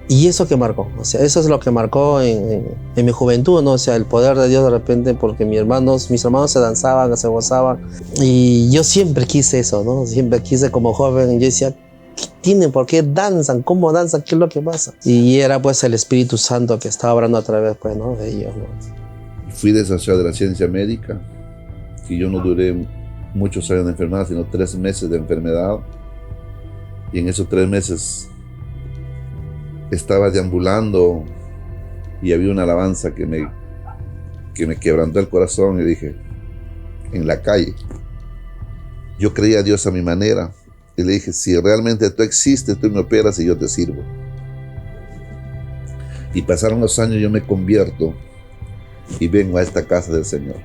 Y eso que marcó, o sea, eso es lo que marcó en mi juventud, ¿no? O sea, el poder de Dios de repente, porque mis hermanos se danzaban, se gozaban. Y yo siempre quise eso, ¿no? Siempre quise como joven. Yo decía, ¿qué tienen? ¿Por qué danzan? ¿Cómo danzan? ¿Qué es lo que pasa? Y era pues el Espíritu Santo que estaba obrando a través, pues, ¿no? De ellos, ¿no? Fui desasociado de la ciencia médica, que yo no duré muchos años de enfermedad, sino 3 meses de enfermedad. Y en esos 3 meses estaba deambulando y había una alabanza que me quebrantó el corazón y dije, en la calle. Yo creía a Dios a mi manera y le dije, si realmente tú existes, tú me operas y yo te sirvo. Y pasaron los años, yo me convierto y vengo a esta casa del Señor.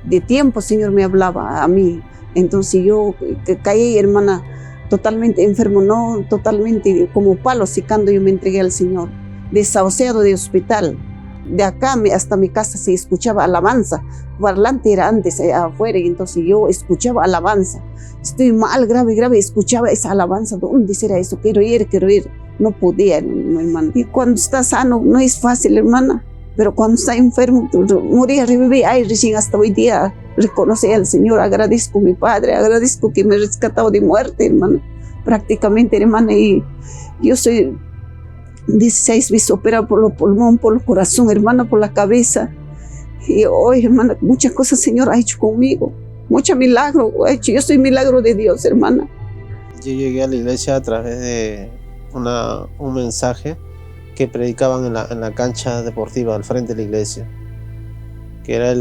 De tiempo el Señor me hablaba a mí, entonces yo caí, hermana, totalmente enfermo, no totalmente como palo secando, yo me entregué al Señor, desahuciado de hospital. De acá hasta mi casa se escuchaba alabanza, parlante era antes afuera, y entonces yo escuchaba alabanza. Estoy mal, grave, escuchaba esa alabanza. ¿Dónde será eso? Quiero ir. No podía, hermana. Y cuando está sano no es fácil, hermana, pero cuando está enfermo, morir, revivir, ay, recién hasta hoy día reconocí al Señor, agradezco a mi Padre, agradezco que me ha rescatado de muerte, hermana, prácticamente, hermana, y yo soy 16 veces operada por los pulmones, por el corazón, hermana, por la cabeza, y hoy, hermana, muchas cosas el Señor ha hecho conmigo, muchos milagros ha hecho, yo soy milagro de Dios, hermana. Yo llegué a la iglesia a través de un mensaje que predicaban en la cancha deportiva al frente de la iglesia. que era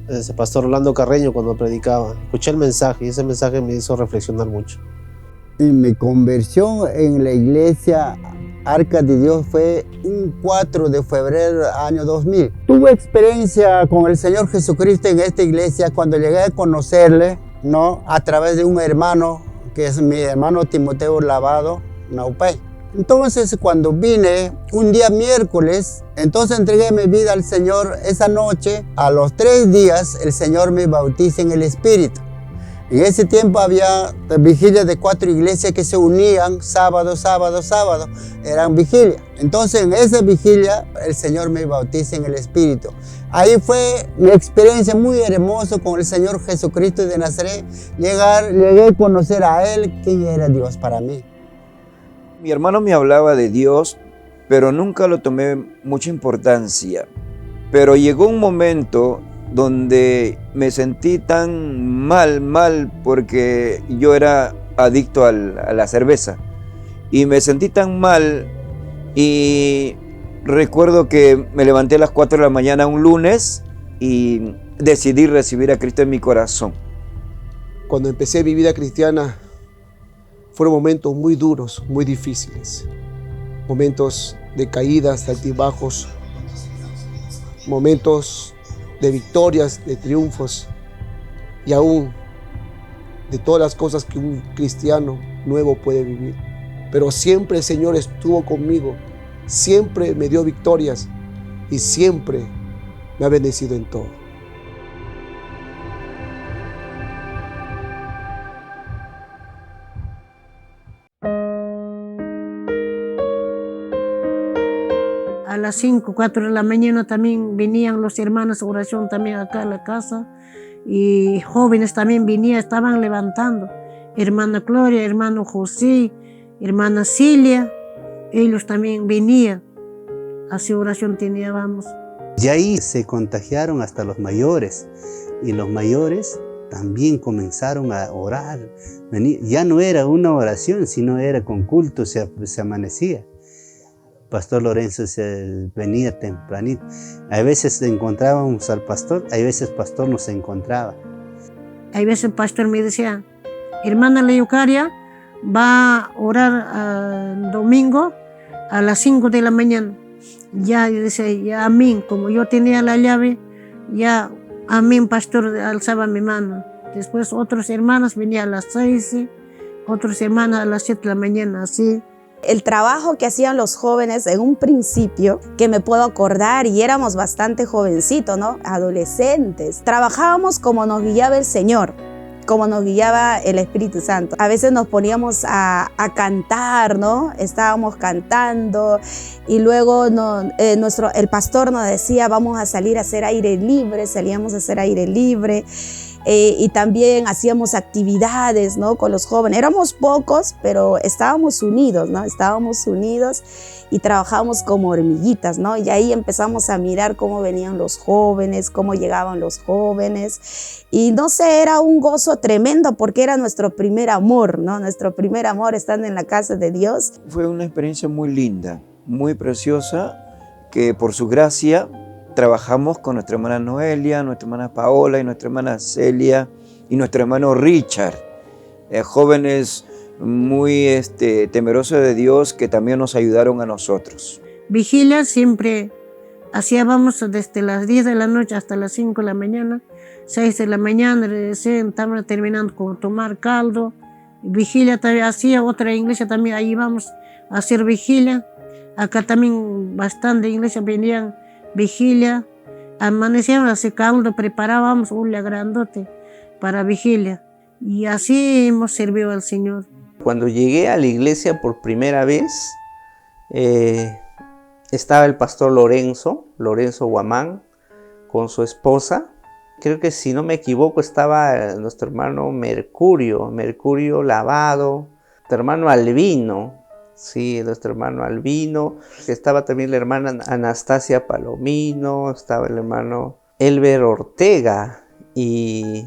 ese pastor Orlando Carreño cuando predicaba. Escuché el mensaje y ese mensaje me hizo reflexionar mucho. Y mi conversión en la iglesia Arca de Dios fue un 4 de febrero año 2000. Tuve experiencia con el Señor Jesucristo en esta iglesia cuando llegué a conocerle, ¿no? A través de un hermano, que es mi hermano Timoteo Lavado Naupay. Entonces, cuando vine un día miércoles, entonces entregué mi vida al Señor esa noche. A los 3 días, el Señor me bautiza en el Espíritu. En ese tiempo había vigilias de 4 iglesias que se unían sábado. Eran vigilias. Entonces, en esa vigilia, el Señor me bautiza en el Espíritu. Ahí fue mi experiencia muy hermosa con el Señor Jesucristo de Nazaret. Llegué a conocer a Él, quién era Dios para mí. Mi hermano me hablaba de Dios, pero nunca lo tomé mucha importancia. Pero llegó un momento donde me sentí tan mal, porque yo era adicto a la cerveza. Y me sentí tan mal y recuerdo que me levanté a las 4 de la mañana un lunes y decidí recibir a Cristo en mi corazón. Cuando empecé mi vida cristiana, fueron momentos muy duros, muy difíciles. Momentos de caídas, de altibajos, momentos de victorias, de triunfos y aún de todas las cosas que un cristiano nuevo puede vivir. Pero siempre el Señor estuvo conmigo, siempre me dio victorias y siempre me ha bendecido en todo. A las 5, 4 de la mañana también venían los hermanos a oración también acá a la casa y jóvenes también venían, estaban levantando. Hermana Gloria, hermano José, hermana Cilia, ellos también venían, así oración teníamos. Y ahí se contagiaron hasta los mayores y los mayores también comenzaron a orar. Ya no era una oración, sino era con culto, se amanecía. Pastor Lorenzo venía tempranito. A veces encontrábamos al pastor, a veces el pastor nos encontraba. A veces el pastor me decía, hermana Leucaria va a orar el domingo a las 5 de la mañana. Ya, yo decía, ya amén, como yo tenía la llave, ya amén, pastor alzaba mi mano. Después otros hermanos venían a las 6, otros hermanos a las 7 de la mañana, así. El trabajo que hacían los jóvenes en un principio, que me puedo acordar, y éramos bastante jovencitos, ¿no? Adolescentes. Trabajábamos como nos guiaba el Señor, como nos guiaba el Espíritu Santo. A veces nos poníamos a cantar, ¿no? Estábamos cantando y luego el pastor nos decía, vamos a salir a hacer aire libre, salíamos a hacer aire libre. Y también hacíamos actividades, ¿no? Con los jóvenes. Éramos pocos, pero estábamos unidos, ¿no? Estábamos unidos y trabajábamos como hormiguitas, ¿no? Y ahí empezamos a mirar cómo venían los jóvenes, cómo llegaban los jóvenes. Y no sé, era un gozo tremendo porque era nuestro primer amor, ¿no? Nuestro primer amor estando en la casa de Dios. Fue una experiencia muy linda, muy preciosa, que por su gracia trabajamos con nuestra hermana Noelia, nuestra hermana Paola y nuestra hermana Celia y nuestro hermano Richard, jóvenes muy temerosos de Dios que también nos ayudaron a nosotros. Vigilia siempre hacíamos desde las 10 de la noche hasta las 5 de la mañana, 6 de la mañana, recién estábamos terminando con tomar caldo. Vigilia también hacía, otra iglesia también, ahí íbamos a hacer vigilia. Acá también bastante iglesias venían vigilia, amanecíamos a hacer caldo, preparábamos un grandote para vigilia y así hemos servido al Señor. Cuando llegué a la iglesia por primera vez, estaba el pastor Lorenzo Guamán, con su esposa. Creo que si no me equivoco estaba nuestro hermano Mercurio Lavado, nuestro hermano Albino. Sí, nuestro hermano Albino, estaba también la hermana Anastasia Palomino, estaba el hermano Elber Ortega y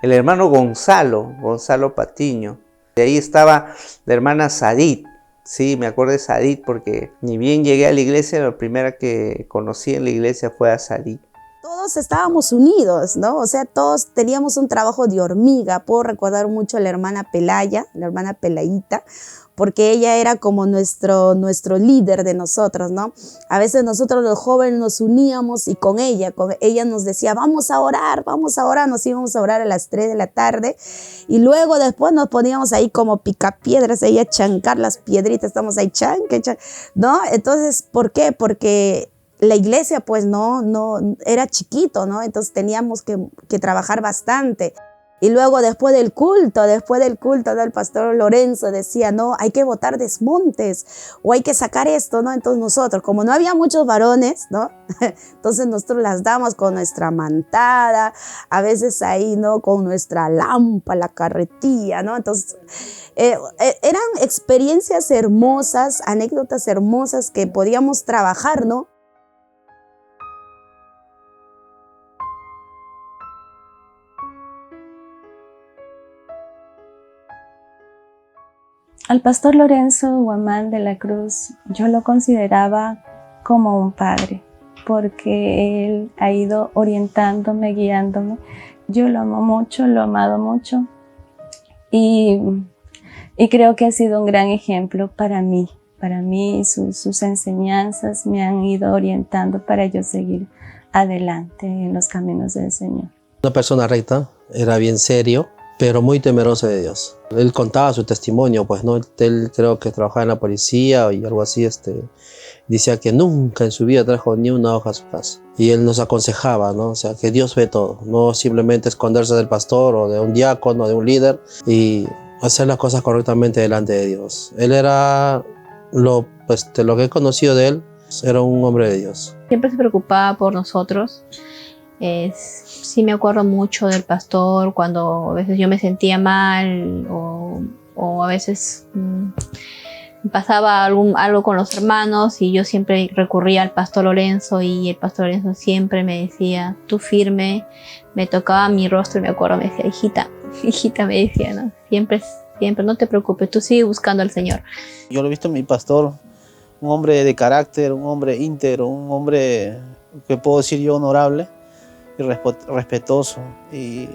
el hermano Gonzalo Patiño. De ahí estaba la hermana Sadit, sí, me acuerdo de Sadit porque ni bien llegué a la iglesia, la primera que conocí en la iglesia fue a Sadit. Todos estábamos unidos, ¿no? O sea, todos teníamos un trabajo de hormiga. Puedo recordar mucho a la hermana Pelaya, la hermana Pelayita, porque ella era como nuestro líder de nosotros, ¿no? A veces nosotros los jóvenes nos uníamos y con ella nos decía, vamos a orar, nos íbamos a orar a las 3 de la tarde y luego después nos poníamos ahí como picapiedras, ahí a chancar las piedritas, estamos ahí ¿no? Entonces, ¿por qué? Porque la iglesia pues no era chiquito, ¿no? Entonces teníamos que trabajar bastante. Y luego después del culto, ¿no? El pastor Lorenzo decía, no, hay que botar desmontes o hay que sacar esto, ¿no? Entonces nosotros, como no había muchos varones, ¿no? Entonces nosotros las damos con nuestra mantada, a veces ahí, ¿no? Con nuestra lámpara, la carretilla, ¿no? Entonces eran experiencias hermosas, anécdotas hermosas que podíamos trabajar, ¿no? Al pastor Lorenzo Guamán de la Cruz yo lo consideraba como un padre, porque él ha ido orientándome, guiándome. Yo lo amo mucho, lo he amado mucho y creo que ha sido un gran ejemplo para mí. Para mí sus enseñanzas me han ido orientando para yo seguir adelante en los caminos del Señor. Una persona recta, era bien serio, pero muy temeroso de Dios. Él contaba su testimonio, pues, ¿no? Él creo que trabajaba en la policía y algo así, decía que nunca en su vida trajo ni una hoja a su casa. Y él nos aconsejaba, ¿no? O sea, que Dios ve todo, no simplemente esconderse del pastor o de un diácono, de un líder, y hacer las cosas correctamente delante de Dios. Él era, lo que he conocido de él, era un hombre de Dios. Siempre se preocupaba por nosotros. Sí me acuerdo mucho del pastor cuando a veces yo me sentía mal o a veces pasaba algo con los hermanos y yo siempre recurría al pastor Lorenzo y el pastor Lorenzo siempre me decía, tú firme, me tocaba mi rostro y me acuerdo, me decía, hijita me decía, ¿no? Siempre, no te preocupes, tú sigue buscando al Señor. Yo lo he visto en mi pastor, un hombre de carácter, un hombre íntegro, un hombre que puedo decir yo honorable y respetuoso. Y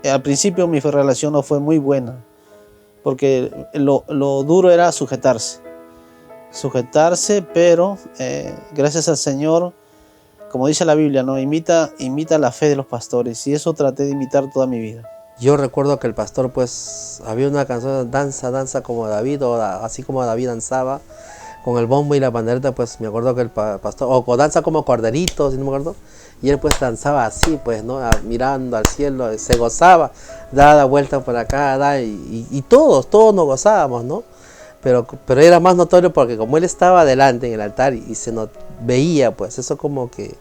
al principio mi relación no fue muy buena, porque lo duro era sujetarse, pero gracias al Señor, como dice la Biblia, ¿no? Imita la fe de los pastores, y eso traté de imitar toda mi vida. Yo recuerdo que el pastor, pues, había una canción, danza como David, o así como David danzaba, con el bombo y la pandereta, pues me acuerdo que el pastor, o danza como corderito, si no me acuerdo, y él pues danzaba así, pues, ¿no? Mirando al cielo, se gozaba, daba vuelta por acá, y todos nos gozábamos, ¿no? Pero era más notorio porque como él estaba adelante en el altar y se nos veía, pues, eso como que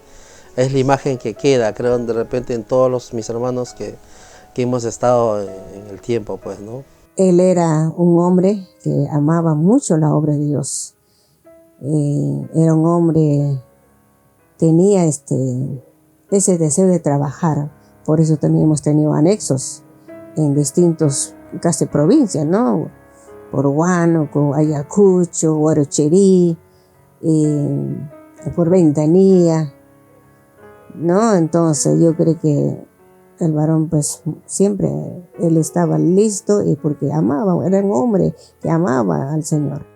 es la imagen que queda, creo, de repente en todos mis hermanos que hemos estado en el tiempo, pues, ¿no? Él era un hombre que amaba mucho la obra de Dios. Era un hombre, tenía ese deseo de trabajar, por eso también hemos tenido anexos en distintos, casi provincias, ¿no? Por Huánuco, Ayacucho, Huarocherí, por Ventanilla, ¿no? Entonces yo creo que el varón pues siempre él estaba listo y porque amaba, era un hombre que amaba al Señor.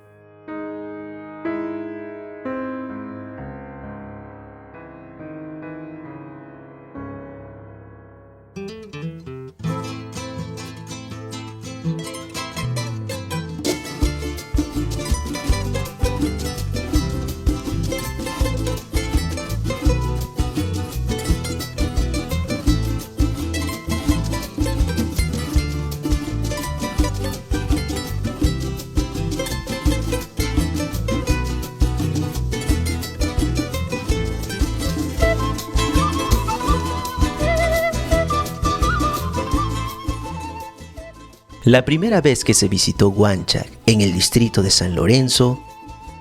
La primera vez que se visitó Huanchac en el distrito de San Lorenzo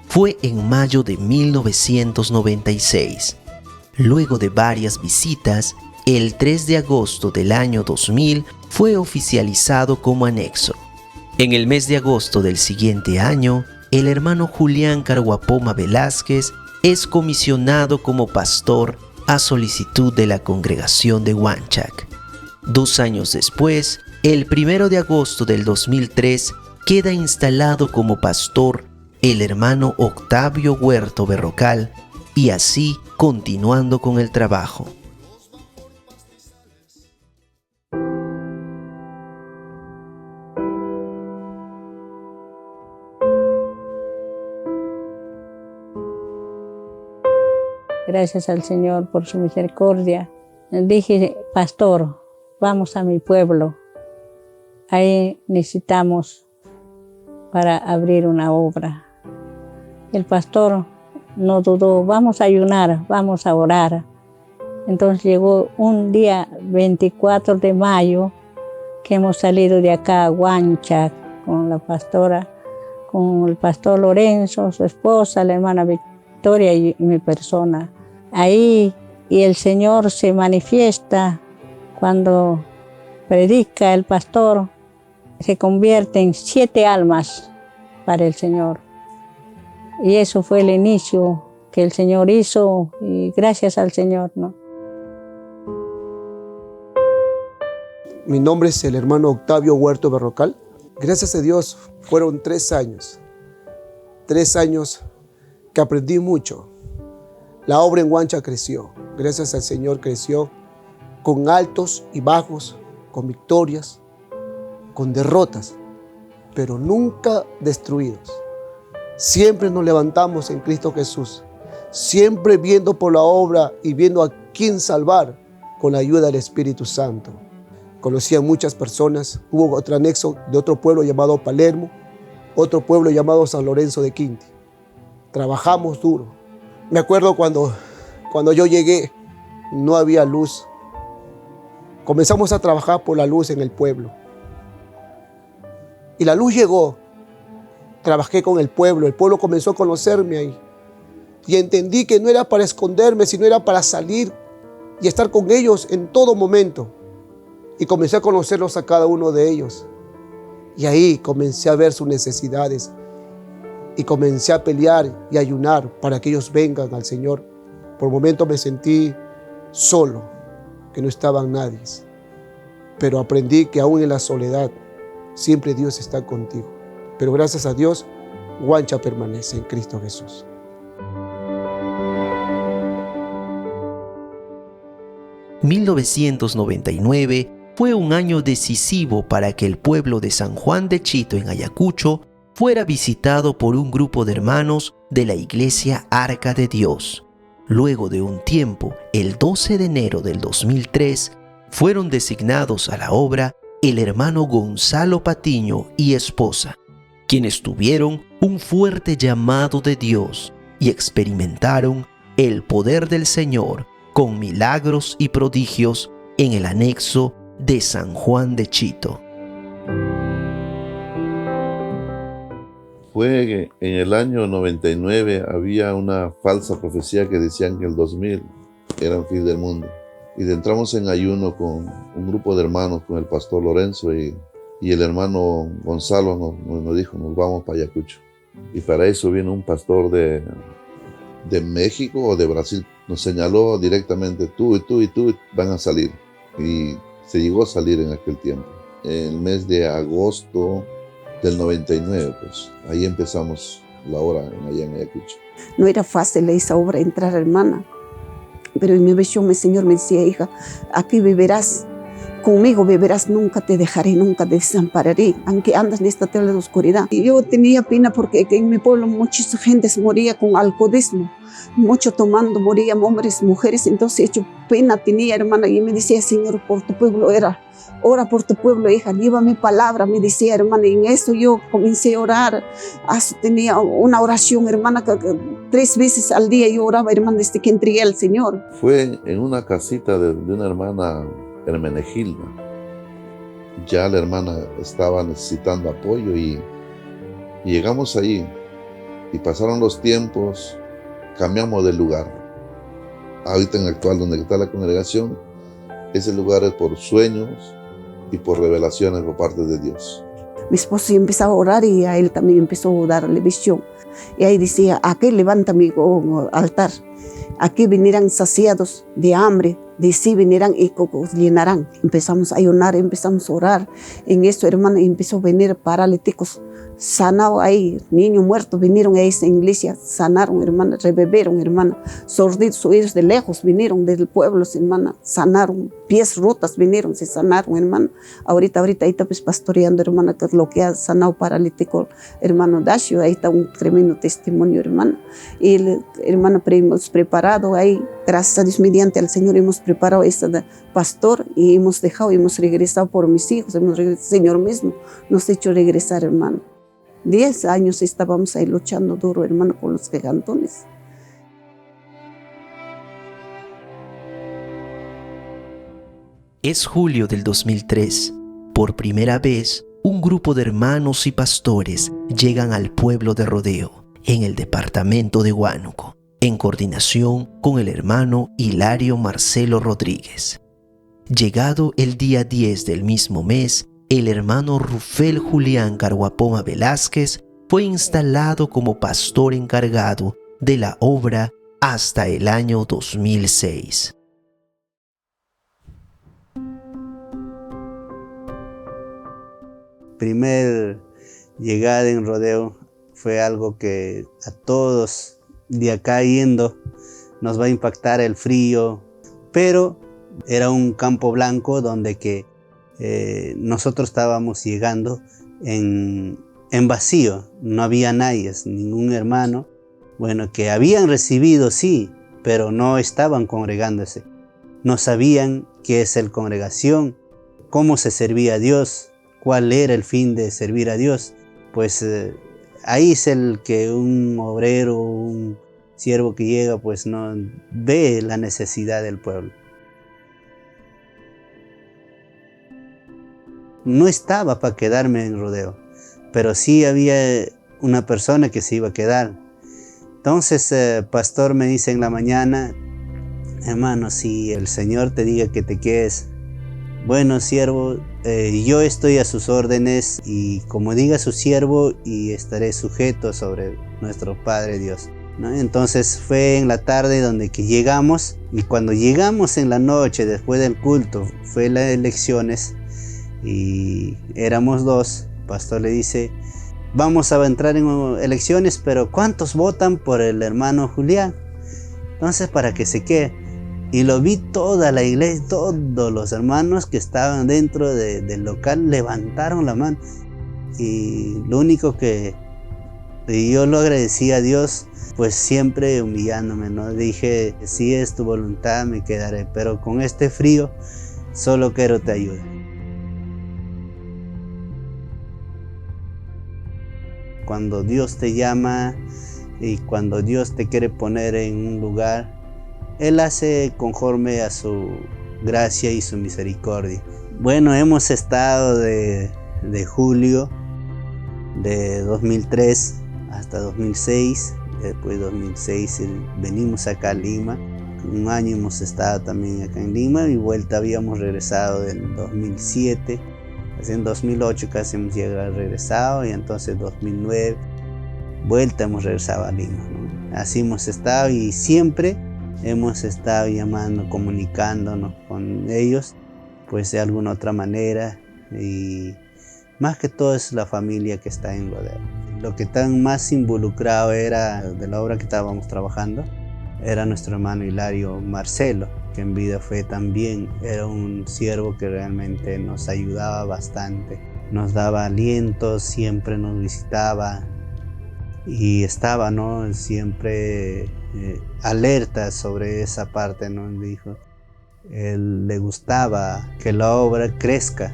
fue en mayo de 1996. Luego de varias visitas, el 3 de agosto del año 2000 fue oficializado como anexo. En el mes de agosto del siguiente año, el hermano Julián Carguapoma Velázquez es comisionado como pastor a solicitud de la congregación de Huanchac. 2 años después, el 1 de agosto del 2003, queda instalado como pastor el hermano Octavio Huerto Berrocal, y así continuando con el trabajo. Gracias al Señor por su misericordia. Dije, pastor, vamos a mi pueblo. Ahí necesitamos para abrir una obra. El pastor no dudó, vamos a ayunar, vamos a orar. Entonces llegó un día 24 de mayo que hemos salido de acá a Huanchac con la pastora, con el pastor Lorenzo, su esposa, la hermana Victoria y mi persona. Ahí, y el Señor se manifiesta cuando predica el pastor, se convierte en 7 almas para el Señor. Y eso fue el inicio que el Señor hizo, y gracias al Señor, ¿no? Mi nombre es el hermano Octavio Huerto Berrocal. Gracias a Dios fueron 3 años. 3 años que aprendí mucho. La obra en Huanchac creció. Gracias al Señor creció con altos y bajos, con victorias, con derrotas, pero nunca destruidos. Siempre nos levantamos en Cristo Jesús, siempre viendo por la obra y viendo a quién salvar con la ayuda del Espíritu Santo. Conocí a muchas personas. Hubo otro anexo de otro pueblo llamado Palermo, otro pueblo llamado San Lorenzo de Quinti. Trabajamos duro. Me acuerdo cuando yo llegué, no había luz. Comenzamos a trabajar por la luz en el pueblo. Y la luz llegó. Trabajé con el pueblo comenzó a conocerme ahí. Y entendí que no era para esconderme, sino era para salir y estar con ellos en todo momento. Y comencé a conocerlos a cada uno de ellos. Y ahí comencé a ver sus necesidades. Y comencé a pelear y ayunar para que ellos vengan al Señor. Por momentos me sentí solo, que no estaban nadie. Pero aprendí que aún en la soledad, siempre Dios está contigo. Pero gracias a Dios, Huanchac permanece en Cristo Jesús. ...1999 fue un año decisivo para que el pueblo de San Juan de Chito en Ayacucho fuera visitado por un grupo de hermanos de la Iglesia Arca de Dios. Luego de un tiempo, el 12 de enero del 2003, fueron designados a la obra el hermano Gonzalo Patiño y esposa, quienes tuvieron un fuerte llamado de Dios y experimentaron el poder del Señor con milagros y prodigios en el anexo de San Juan de Chito. Fue que en el año 99 había una falsa profecía que decían que el 2000 era el fin del mundo. Y entramos en ayuno con un grupo de hermanos, con el pastor Lorenzo y el hermano Gonzalo nos dijo, nos vamos para Ayacucho. Y para eso vino un pastor de México o de Brasil. Nos señaló directamente, tú y tú van a salir. Y se llegó a salir en aquel tiempo. En el mes de agosto del 99, pues ahí empezamos la obra allá en Ayacucho. No era fácil esa obra entrar, hermana. Pero en mi visión mi Señor me decía, hija, aquí vivirás, conmigo vivirás, nunca te dejaré, nunca te desampararé, aunque andas en esta tierra de oscuridad. Y yo tenía pena porque en mi pueblo muchas gentes moría con alcoholismo, mucho tomando, morían hombres, mujeres, entonces yo pena tenía, hermana, y me decía, Señor, por tu pueblo ora por tu pueblo, hija, llévame palabra, me decía, hermana, y en eso yo comencé a orar. Tenía una oración, hermana, que 3 veces al día yo oraba, hermana, desde que entregué al Señor. Fue en una casita de una hermana Hermenegilda. Ya la hermana estaba necesitando apoyo y llegamos ahí y pasaron los tiempos, cambiamos de lugar. Ahorita en el actual donde está la congregación, ese lugar es por sueños y por revelaciones por parte de Dios. Mi esposo empezaba a orar y a él también empezó a darle visión. Y ahí decía, aquí levanta mi altar. Aquí venirán saciados de hambre, de sí venirán y llenarán. Empezamos a ayunar, empezamos a orar. En esto, hermana, empezó a venir paralíticos, sanado ahí, niños muertos vinieron a esa iglesia, sanaron, hermana, revivieron, hermana. Sordidos, oídos de lejos vinieron del pueblo, hermana, sanaron. Pies rotas vinieron, se sanaron, hermana. Ahorita ahí está pues pastoreando, hermana, que es lo que ha sanado paralítico, hermano Dacio. Ahí está un tremendo testimonio, hermana. Y, hermana, hemos preparado ahí, gracias a Dios, mediante al Señor, hemos preparado este pastor y hemos regresado por mis hijos, el Señor mismo nos ha hecho regresar, hermano. 10 años estábamos ahí luchando duro, hermano, con los gigantones. Es julio del 2003. Por primera vez, un grupo de hermanos y pastores llegan al pueblo de Rodeo, en el departamento de Huánuco, en coordinación con el hermano Hilario Marcelo Rodríguez. Llegado el día 10 del mismo mes, el hermano Rufel Julián Carguapoma Velázquez fue instalado como pastor encargado de la obra hasta el año 2006. Primer llegada en Rodeo fue algo que a todos de acá yendo nos va a impactar el frío, pero era un campo blanco donde que nosotros estábamos llegando en vacío, no había nadie, ningún hermano, bueno, que habían recibido sí, pero no estaban congregándose, no sabían qué es la congregación, cómo se servía a Dios, cuál era el fin de servir a Dios. Pues ahí es el que un obrero, un siervo que llega, pues no ve la necesidad del pueblo. No estaba para quedarme en Rodeo, pero sí había una persona que se iba a quedar. Entonces el pastor me dice en la mañana: hermano, si el Señor te diga que te quedes, bueno, siervo, yo estoy a sus órdenes y como diga su siervo, y estaré sujeto sobre nuestro Padre Dios, ¿no? Entonces fue en la tarde donde que llegamos, y cuando llegamos en la noche después del culto, fue las elecciones y éramos 2. El pastor le dice: vamos a entrar en elecciones, pero ¿cuántos votan por el hermano Julián? Entonces, para que se quede. Y lo vi toda la iglesia, todos los hermanos que estaban dentro del local levantaron la mano. Y lo único que yo lo agradecí a Dios, pues siempre humillándome, ¿no? Dije: si es tu voluntad me quedaré, pero con este frío solo quiero te ayuda. Cuando Dios te llama y cuando Dios te quiere poner en un lugar, Él hace conforme a su gracia y su misericordia. Bueno, hemos estado de julio de 2003 hasta 2006. Después de 2006 venimos acá a Lima. Un año hemos estado también acá en Lima y vuelta habíamos regresado en 2007. En 2008 casi hemos llegado regresado, y entonces 2009 vuelta hemos regresado a Lima, ¿no? Así hemos estado y siempre hemos estado llamando, comunicándonos con ellos, pues de alguna otra manera, y más que todo es la familia que está en Rodeo. Lo que tan más involucrado era de la obra que estábamos trabajando era nuestro hermano Hilario Marcelo, que en vida fue también, era un siervo que realmente nos ayudaba bastante, nos daba aliento, siempre nos visitaba y estaba, ¿no?, siempre alerta sobre esa parte, ¿no? Dijo, él le gustaba que la obra crezca,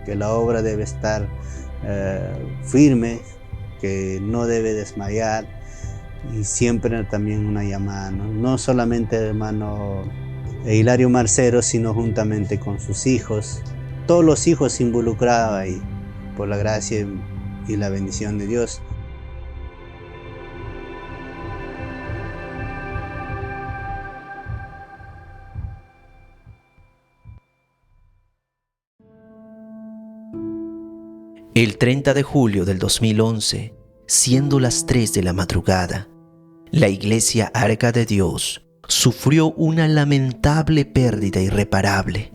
que la obra debe estar firme, que no debe desmayar, y siempre también una llamada, ¿no? No solamente el hermano Hilario Marcelo, sino juntamente con sus hijos, todos los hijos se involucraban ahí, por la gracia y la bendición de Dios. El 30 de julio del 2011, siendo las 3 de la madrugada, la iglesia Arca de Dios, sufrió una lamentable pérdida irreparable.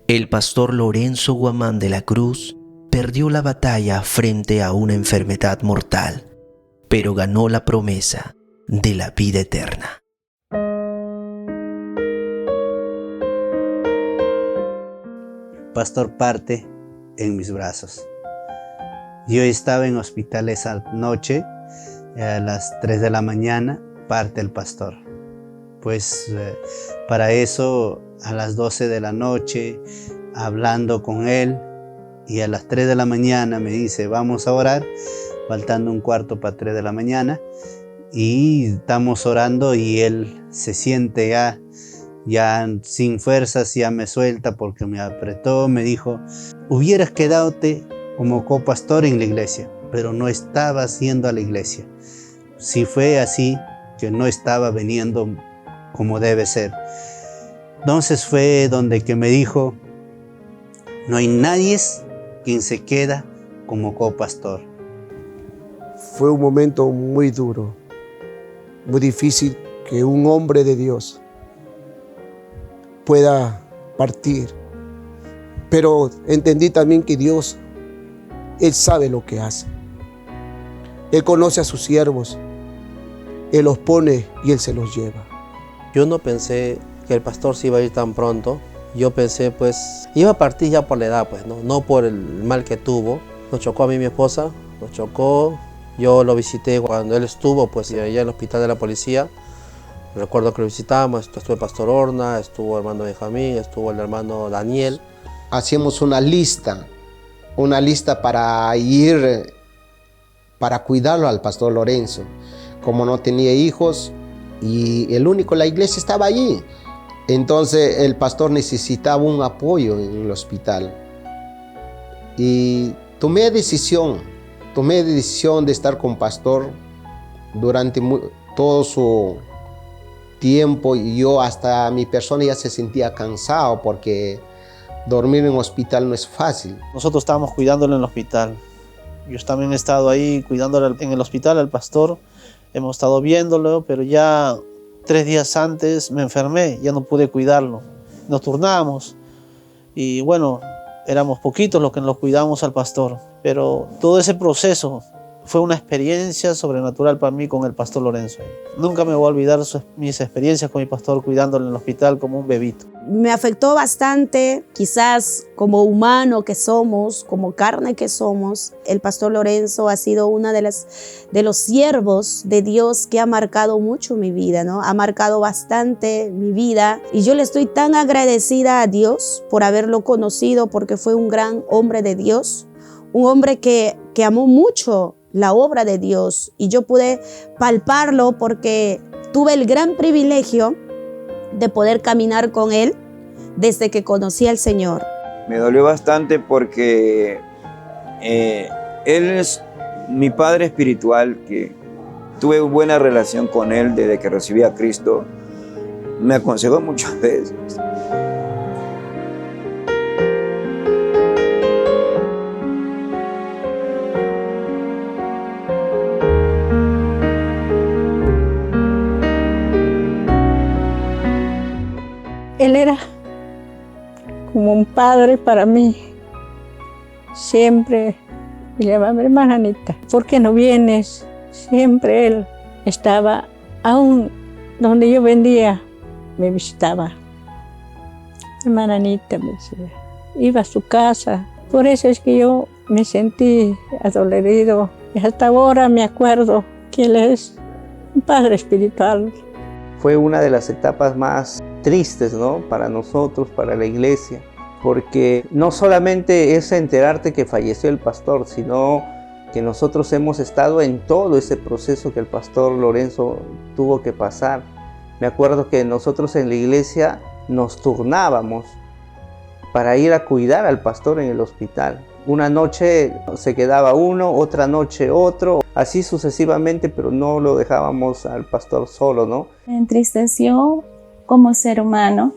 El pastor Lorenzo Guamán de la Cruz perdió la batalla frente a una enfermedad mortal, pero ganó la promesa de la vida eterna. Pastor parte en mis brazos. Yo estaba en hospital esa noche, a las 3 de la mañana, parte el pastor. Pues para eso, a las 12 de la noche, hablando con él, y a las 3 de la mañana me dice, vamos a orar, faltando un cuarto para 3 de la mañana, y estamos orando y él se siente ya sin fuerzas, ya me suelta porque me apretó, me dijo, hubieras quedado como copastor en la iglesia, pero no estabas yendo a la iglesia. Si fue así, que no estaba viniendo como debe ser. Entonces fue donde que me dijo, no hay nadie quien se queda como copastor. Fue un momento muy duro, muy difícil que un hombre de Dios pueda partir. Pero entendí también que Dios, Él sabe lo que hace. Él conoce a sus siervos, Él los pone y Él se los lleva. Yo no pensé que el pastor se iba a ir tan pronto. Yo pensé, pues, iba a partir ya por la edad, pues, no por el mal que tuvo. Nos chocó a mí y mi esposa, nos chocó. Yo lo visité cuando él estuvo, pues, allá en el hospital de la policía. Recuerdo que lo visitamos, estuvo el pastor Horna, estuvo el hermano Benjamín, estuvo el hermano Daniel. Hacíamos una lista para ir, para cuidarlo al pastor Lorenzo. Como no tenía hijos y el único, la iglesia estaba allí. Entonces el pastor necesitaba un apoyo en el hospital. Y tomé decisión de estar con pastor durante todo su tiempo, y yo hasta mi persona ya se sentía cansado porque dormir en un hospital no es fácil. Nosotros estábamos cuidándolo en el hospital. Yo también he estado ahí cuidándolo en el hospital al pastor. Hemos estado viéndolo, pero ya 3 días antes me enfermé, ya no pude cuidarlo. Nos turnábamos y bueno, éramos poquitos los que nos cuidábamos al pastor. Pero todo ese proceso fue una experiencia sobrenatural para mí con el pastor Lorenzo. Nunca me voy a olvidar mis experiencias con mi pastor cuidándolo en el hospital como un bebito. Me afectó bastante, quizás como humano que somos, como carne que somos. El pastor Lorenzo ha sido uno de los siervos de Dios que ha marcado mucho mi vida, ¿no? Ha marcado bastante mi vida y yo le estoy tan agradecida a Dios por haberlo conocido, porque fue un gran hombre de Dios, un hombre que amó mucho la obra de Dios, y yo pude palparlo porque tuve el gran privilegio de poder caminar con él desde que conocí al Señor. Me dolió bastante porque él es mi padre espiritual, que tuve buena relación con él desde que recibí a Cristo. Me aconsejó muchas veces. Él era como un padre para mí. Siempre me llamaba, hermana Anita, ¿por qué no vienes? Siempre él estaba, aún donde yo vendía, me visitaba. Hermana Anita, me decía, iba a su casa. Por eso es que yo me sentí adolorido. Y hasta ahora me acuerdo que él es un padre espiritual. Fue una de las etapas más tristes, ¿no? Para nosotros, para la iglesia, porque no solamente es enterarte que falleció el pastor, sino que nosotros hemos estado en todo ese proceso que el pastor Lorenzo tuvo que pasar. Me acuerdo que nosotros en la iglesia nos turnábamos para ir a cuidar al pastor en el hospital. Una noche se quedaba uno, otra noche otro, así sucesivamente, pero no lo dejábamos al pastor solo, ¿no? Me entristeció como ser humano,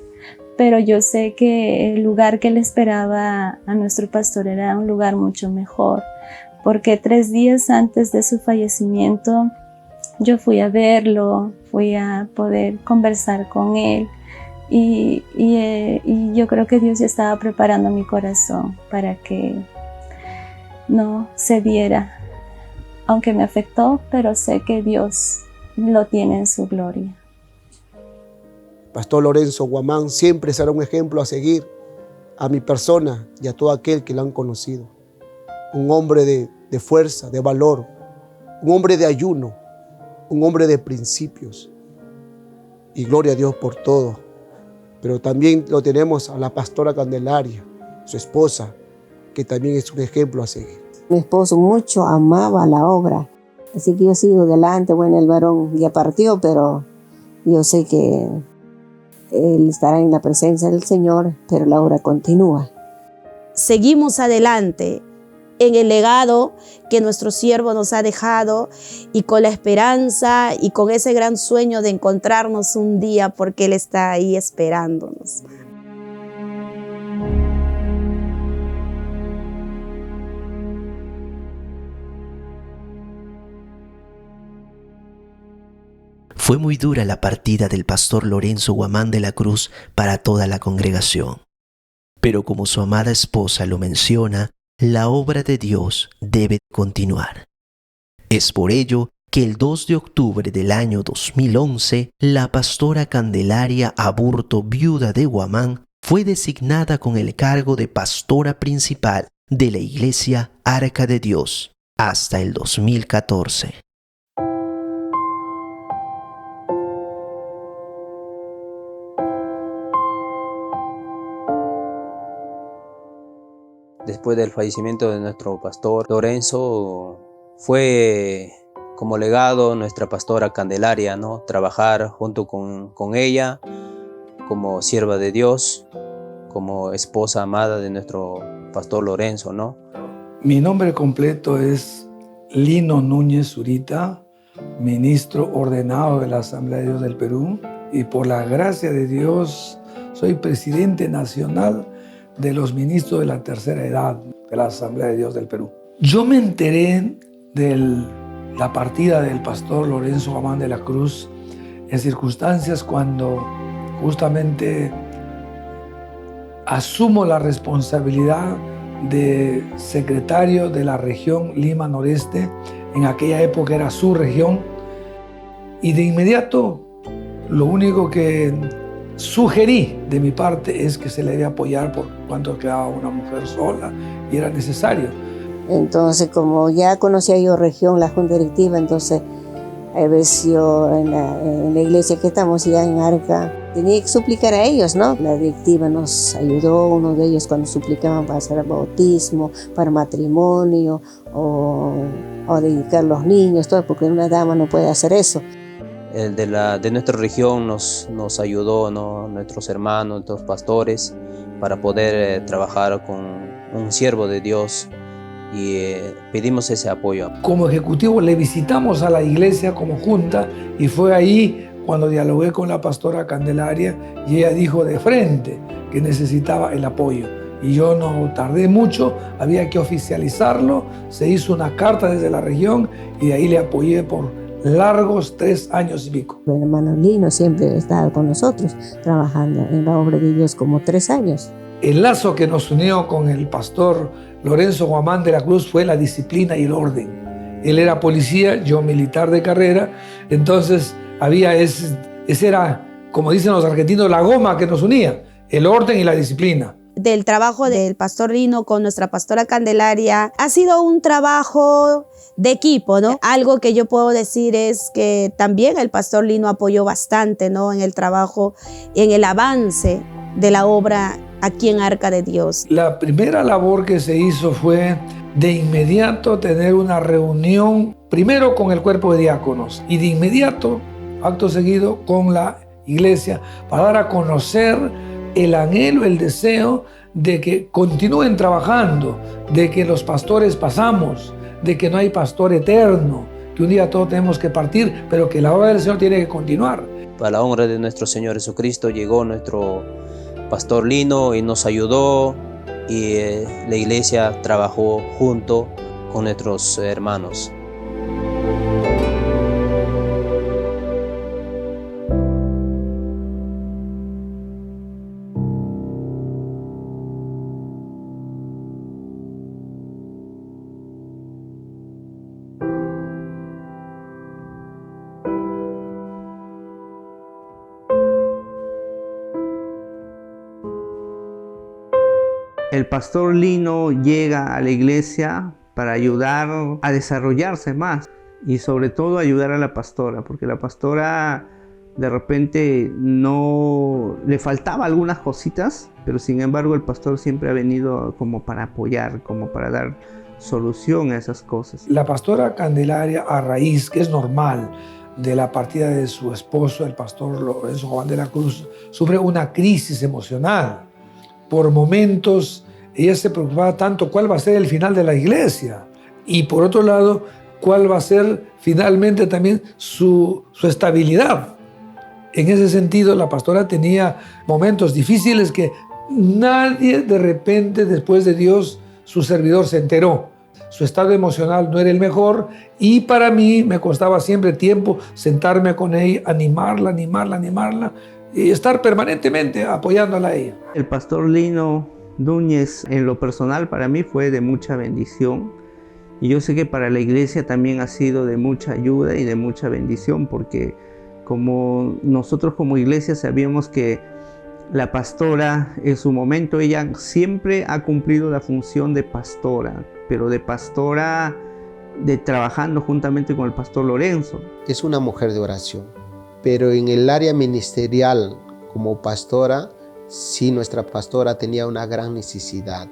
pero yo sé que el lugar que le esperaba a nuestro pastor era un lugar mucho mejor, porque 3 días antes de su fallecimiento yo fui a verlo, fui a poder conversar con él y yo creo que Dios ya estaba preparando mi corazón para que no se diera, aunque me afectó, pero sé que Dios lo tiene en su gloria. Pastor Lorenzo Guamán siempre será un ejemplo a seguir a mi persona y a todo aquel que lo han conocido. Un hombre de fuerza, de valor, un hombre de ayuno, un hombre de principios. Y gloria a Dios por todo. Pero también lo tenemos a la pastora Candelaria, su esposa, que también es un ejemplo a seguir. Mi esposo mucho amaba la obra, así que yo sigo adelante. Bueno, el varón ya partió, pero yo sé que él estará en la presencia del Señor, pero la obra continúa. Seguimos adelante en el legado que nuestro siervo nos ha dejado y con la esperanza y con ese gran sueño de encontrarnos un día porque Él está ahí esperándonos. Fue muy dura la partida del pastor Lorenzo Guamán de la Cruz para toda la congregación. Pero como su amada esposa lo menciona, la obra de Dios debe continuar. Es por ello que el 2 de octubre del año 2011, la pastora Candelaria Aburto, viuda de Guamán, fue designada con el cargo de pastora principal de la Iglesia Arca de Dios hasta el 2014. Después del fallecimiento de nuestro pastor Lorenzo, fue como legado nuestra pastora Candelaria, ¿no? Trabajar junto con ella como sierva de Dios, como esposa amada de nuestro pastor Lorenzo, ¿no? Mi nombre completo es Lino Núñez Zurita, ministro ordenado de la Asamblea de Dios del Perú, y por la gracia de Dios soy presidente nacional de los ministros de la tercera edad de la Asamblea de Dios del Perú. Yo me enteré de la partida del pastor Lorenzo Guamán de la Cruz en circunstancias cuando justamente asumo la responsabilidad de secretario de la región Lima Noreste. En aquella época era su región, y de inmediato lo único que sugerí de mi parte es que se le debe apoyar por cuanto quedaba una mujer sola y era necesario. Entonces, como ya conocía yo región, la junta directiva, entonces a veces yo en la iglesia que estamos ya en Arca, tenía que suplicar a ellos, ¿no? La directiva nos ayudó, uno de ellos cuando suplicaban para hacer bautismo, para matrimonio o dedicar los niños, todo, porque una dama no puede hacer eso. El de nuestra región nos ayudó, ¿no? Nuestros hermanos, nuestros pastores, para poder trabajar con un siervo de Dios, y pedimos ese apoyo. Como ejecutivo le visitamos a la iglesia como junta, y fue ahí cuando dialogué con la pastora Candelaria y ella dijo de frente que necesitaba el apoyo. Y yo no tardé mucho, había que oficializarlo, se hizo una carta desde la región y de ahí le apoyé por largos 3 años y pico. El hermano Lino siempre estaba con nosotros, trabajando en la obra de Dios como 3 años. El lazo que nos unió con el pastor Lorenzo Guamán de la Cruz fue la disciplina y el orden. Él era policía, yo militar de carrera, entonces ese era, como dicen los argentinos, la goma que nos unía, el orden y la disciplina. Del trabajo del pastor Lino con nuestra pastora Candelaria ha sido un trabajo de equipo, ¿no? Algo que yo puedo decir es que también el pastor Lino apoyó bastante, ¿no? En el trabajo, en el avance de la obra aquí en Arca de Dios. La primera labor que se hizo fue de inmediato tener una reunión, primero con el cuerpo de diáconos y de inmediato, acto seguido, con la iglesia, para dar a conocer el anhelo, el deseo de que continúen trabajando, de que los pastores pasamos, de que no hay pastor eterno, que un día todos tenemos que partir, pero que la obra del Señor tiene que continuar. Para la honra de nuestro Señor Jesucristo llegó nuestro pastor Lino y nos ayudó, y la iglesia trabajó junto con nuestros hermanos. El pastor Lino llega a la iglesia para ayudar a desarrollarse más y sobre todo ayudar a la pastora, porque la pastora de repente no le faltaba algunas cositas, pero sin embargo el pastor siempre ha venido como para apoyar, como para dar solución a esas cosas. La pastora Candelaria, a raíz, que es normal, de la partida de su esposo, el pastor Lorenzo Juan de la Cruz, sufre una crisis emocional. Por momentos ella se preocupaba tanto cuál va a ser el final de la iglesia y por otro lado cuál va a ser finalmente también su estabilidad. En ese sentido la pastora tenía momentos difíciles que nadie de repente después de Dios, su servidor, se enteró. Su estado emocional no era el mejor y para mí me costaba siempre tiempo sentarme con ella, animarla y estar permanentemente apoyándola a ella. El pastor Lino Núñez, en lo personal, para mí fue de mucha bendición y yo sé que para la iglesia también ha sido de mucha ayuda y de mucha bendición, porque como nosotros como iglesia sabíamos que la pastora en su momento, ella siempre ha cumplido la función de pastora, pero de pastora trabajando juntamente con el pastor Lorenzo. Es una mujer de oración, pero en el área ministerial como pastora, sí, nuestra pastora tenía una gran necesidad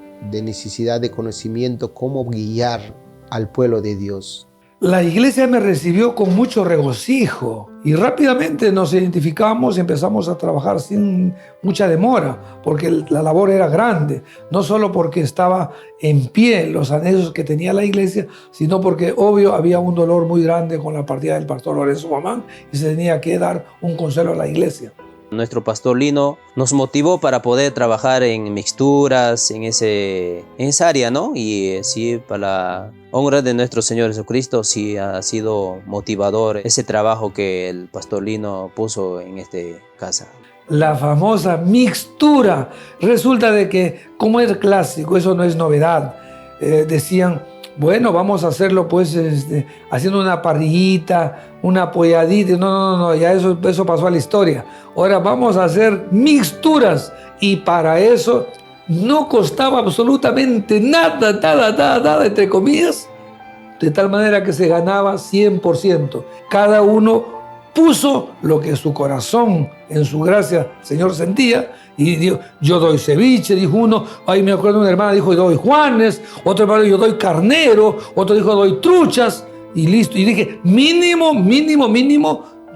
de conocimiento, cómo guiar al pueblo de Dios. La iglesia me recibió con mucho regocijo y rápidamente nos identificamos y empezamos a trabajar sin mucha demora, porque la labor era grande, no solo porque estaba en pie los anhelos que tenía la iglesia, sino porque obvio había un dolor muy grande con la partida del pastor Lorenzo Guamán y se tenía que dar un consuelo a la iglesia. Nuestro pastor Lino nos motivó para poder trabajar en mixturas, en esa área, ¿no? Y sí, para la honra de nuestro Señor Jesucristo, sí ha sido motivador ese trabajo que el pastor Lino puso en esta casa. La famosa mixtura. Resulta de que, como es clásico, eso no es novedad. Decían, bueno, vamos a hacerlo pues haciendo una parrillita, una apoyadita. No, ya eso pasó a la historia. Ahora vamos a hacer mixturas y para eso no costaba absolutamente nada, entre comillas, de tal manera que se ganaba 100%. Cada uno puso lo que su corazón, en su gracia, Señor, sentía y dijo, yo doy ceviche, dijo uno. Ahí me acuerdo una hermana dijo, yo doy juanes, otro hermano yo doy carnero, otro dijo, doy truchas y listo. Y dije, mínimo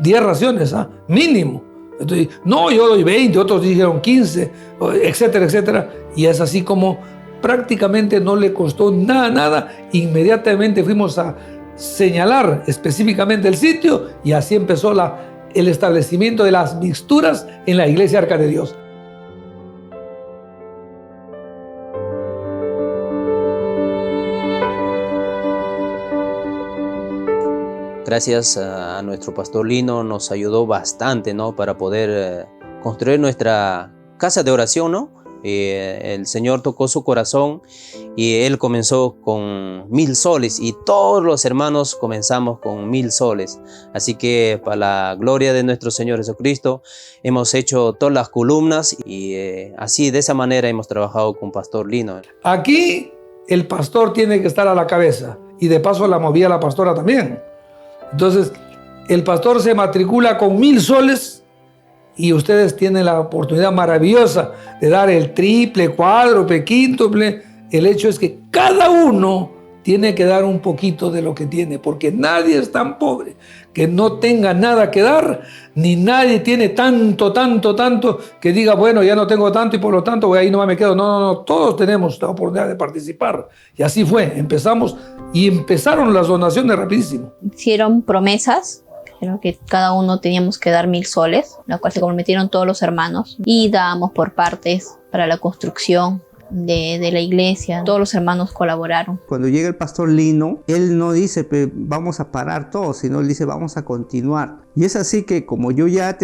10 raciones, mínimo. Entonces, no, yo doy 20, otros dijeron 15, etcétera, etcétera. Y es así como prácticamente no le costó nada. Inmediatamente fuimos a señalar específicamente el sitio y así empezó el establecimiento de las mixturas en la Iglesia Arca de Dios. Gracias a nuestro pastor Lino nos ayudó bastante, ¿no? Para poder construir nuestra casa de oración, ¿no? El Señor tocó su corazón y Él comenzó con 1000 soles y todos los hermanos comenzamos con 1000 soles. Así que para la gloria de nuestro Señor Jesucristo hemos hecho todas las columnas y así de esa manera hemos trabajado con pastor Lino. Aquí el pastor tiene que estar a la cabeza y de paso la movía la pastora también. Entonces, el pastor se matricula con 1000 soles y ustedes tienen la oportunidad maravillosa de dar el triple, cuádruple, quíntuple. El hecho es que cada uno tiene que dar un poquito de lo que tiene, porque nadie es tan pobre que no tenga nada que dar, ni nadie tiene tanto que diga, bueno, ya no tengo tanto y por lo tanto ahí no me quedo. No, todos tenemos la oportunidad de participar. Y así fue, empezamos y empezaron las donaciones rapidísimo. Hicieron promesas, creo que cada uno teníamos que dar 1000 soles, la cual se comprometieron todos los hermanos y dábamos por partes para la construcción de la iglesia. Todos los hermanos colaboraron. Cuando llega el pastor Lino, él no dice vamos a parar todo, sino él dice vamos a continuar. Y es así que como yo ya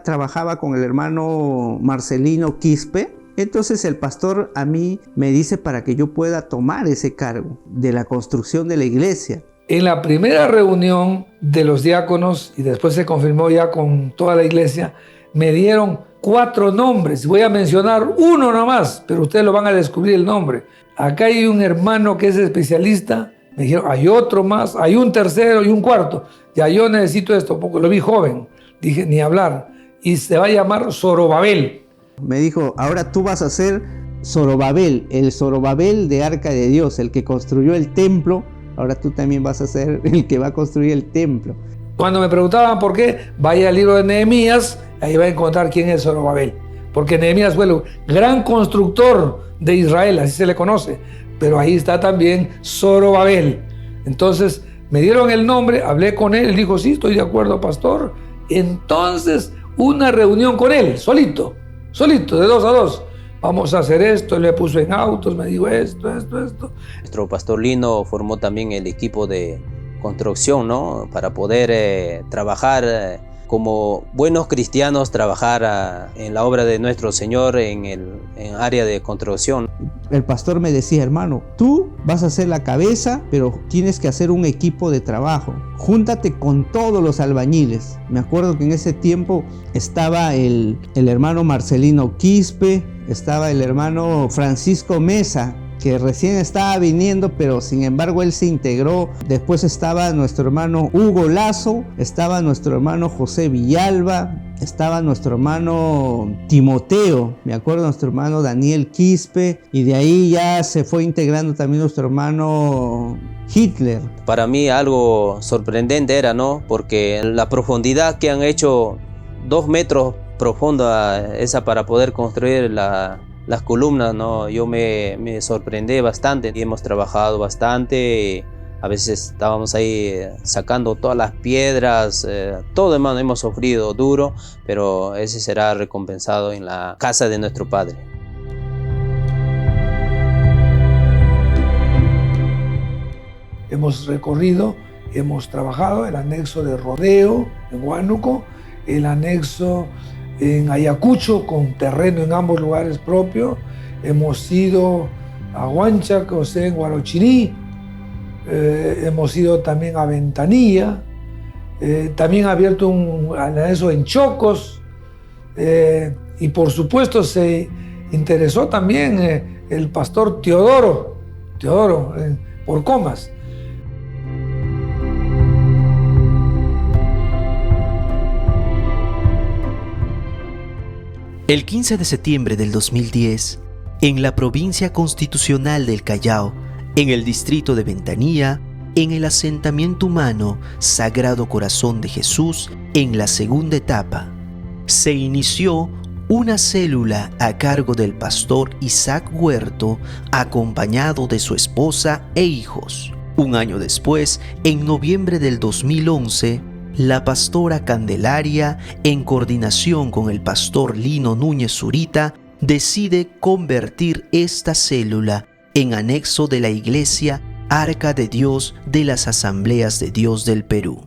trabajaba con el hermano Marcelino Quispe, entonces el pastor a mí me dice para que yo pueda tomar ese cargo de la construcción de la iglesia. En la primera reunión de los diáconos, y después se confirmó ya con toda la iglesia, me dieron 4 nombres. Voy a mencionar uno nomás, pero ustedes lo van a descubrir el nombre. Acá hay un hermano que es especialista. Me dijeron, hay otro más, hay un tercero y un cuarto. Ya yo necesito esto, porque lo vi joven. Dije, ni hablar. Y se va a llamar Zorobabel. Me dijo, ahora tú vas a ser Zorobabel, el Zorobabel de Arca de Dios, el que construyó el templo. Ahora tú también vas a ser el que va a construir el templo. Cuando me preguntaban por qué, vaya al libro de Nehemías, ahí va a encontrar quién es Zorobabel. Porque Nehemías fue el gran constructor de Israel, así se le conoce. Pero ahí está también Zorobabel. Entonces me dieron el nombre, hablé con él, él dijo, sí, estoy de acuerdo, pastor. Entonces, una reunión con él, solito, de 2 a 2. Vamos a hacer esto, él me puso en autos, me dijo esto. Nuestro pastor Lino formó también el equipo de construcción, ¿no? Para poder trabajar como buenos cristianos, trabajar en la obra de nuestro Señor en área de construcción. El pastor me decía, hermano, tú vas a ser la cabeza, pero tienes que hacer un equipo de trabajo. Júntate con todos los albañiles. Me acuerdo que en ese tiempo estaba el hermano Marcelino Quispe, estaba el hermano Francisco Mesa, que recién estaba viniendo, pero sin embargo él se integró. Después estaba nuestro hermano Hugo Lazo, estaba nuestro hermano José Villalba, estaba nuestro hermano Timoteo, me acuerdo, nuestro hermano Daniel Quispe, y de ahí ya se fue integrando también nuestro hermano Hitler. Para mí algo sorprendente era, ¿no? Porque la profundidad que han hecho, 2 metros profunda esa para poder construir las columnas, ¿no? Yo me sorprendí bastante y hemos trabajado bastante. A veces estábamos ahí sacando todas las piedras, todo, hermano, hemos sufrido duro, pero ese será recompensado en la casa de nuestro Padre. Hemos recorrido, hemos trabajado el anexo de Rodeo en Huánuco, el anexo en Ayacucho con terreno en ambos lugares propios. Hemos ido a Huanchac, o sea, en Huarochirí. Hemos ido también a Ventanilla. También ha abierto un anexo en Chocos. Y por supuesto se interesó también el pastor Teodoro por Comas. El 15 de septiembre del 2010, en la provincia constitucional del Callao, en el distrito de Ventanilla, en el asentamiento humano Sagrado Corazón de Jesús, en la segunda etapa, se inició una célula a cargo del pastor Isaac Huerto, acompañado de su esposa e hijos. Un año después, en noviembre del 2011, la pastora Candelaria, en coordinación con el pastor Lino Núñez Zurita, decide convertir esta célula en anexo de la Iglesia Arca de Dios de las Asambleas de Dios del Perú.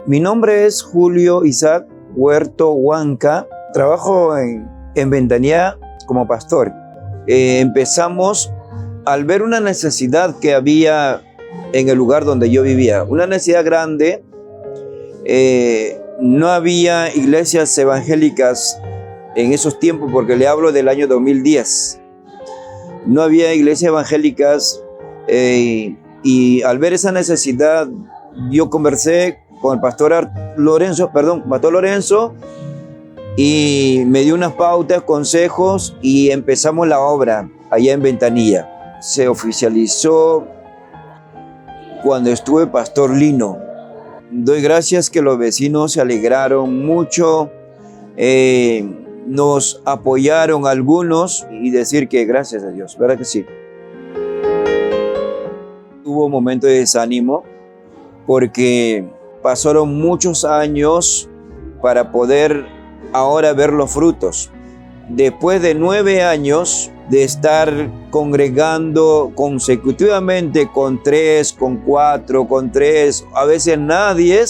Mi nombre es Julio Isaac Huerto Huanca. Trabajo en Ventanilla como pastor. Empezamos al ver una necesidad que había en el lugar donde yo vivía, una necesidad grande. No había iglesias evangélicas en esos tiempos, porque le hablo del año 2010. No había iglesias evangélicas y al ver esa necesidad, yo conversé con el pastor Lorenzo, y me dio unas pautas, consejos, y empezamos la obra allá en Ventanilla. Se oficializó cuando estuve pastor Lino. Doy gracias que los vecinos se alegraron mucho, nos apoyaron algunos, y decir que gracias a Dios, ¿verdad que sí? Hubo un momento de desánimo porque pasaron muchos años para poder ahora ver los frutos. Después de 9 años de estar congregando consecutivamente con 3, con 4, con 3, a veces nadie,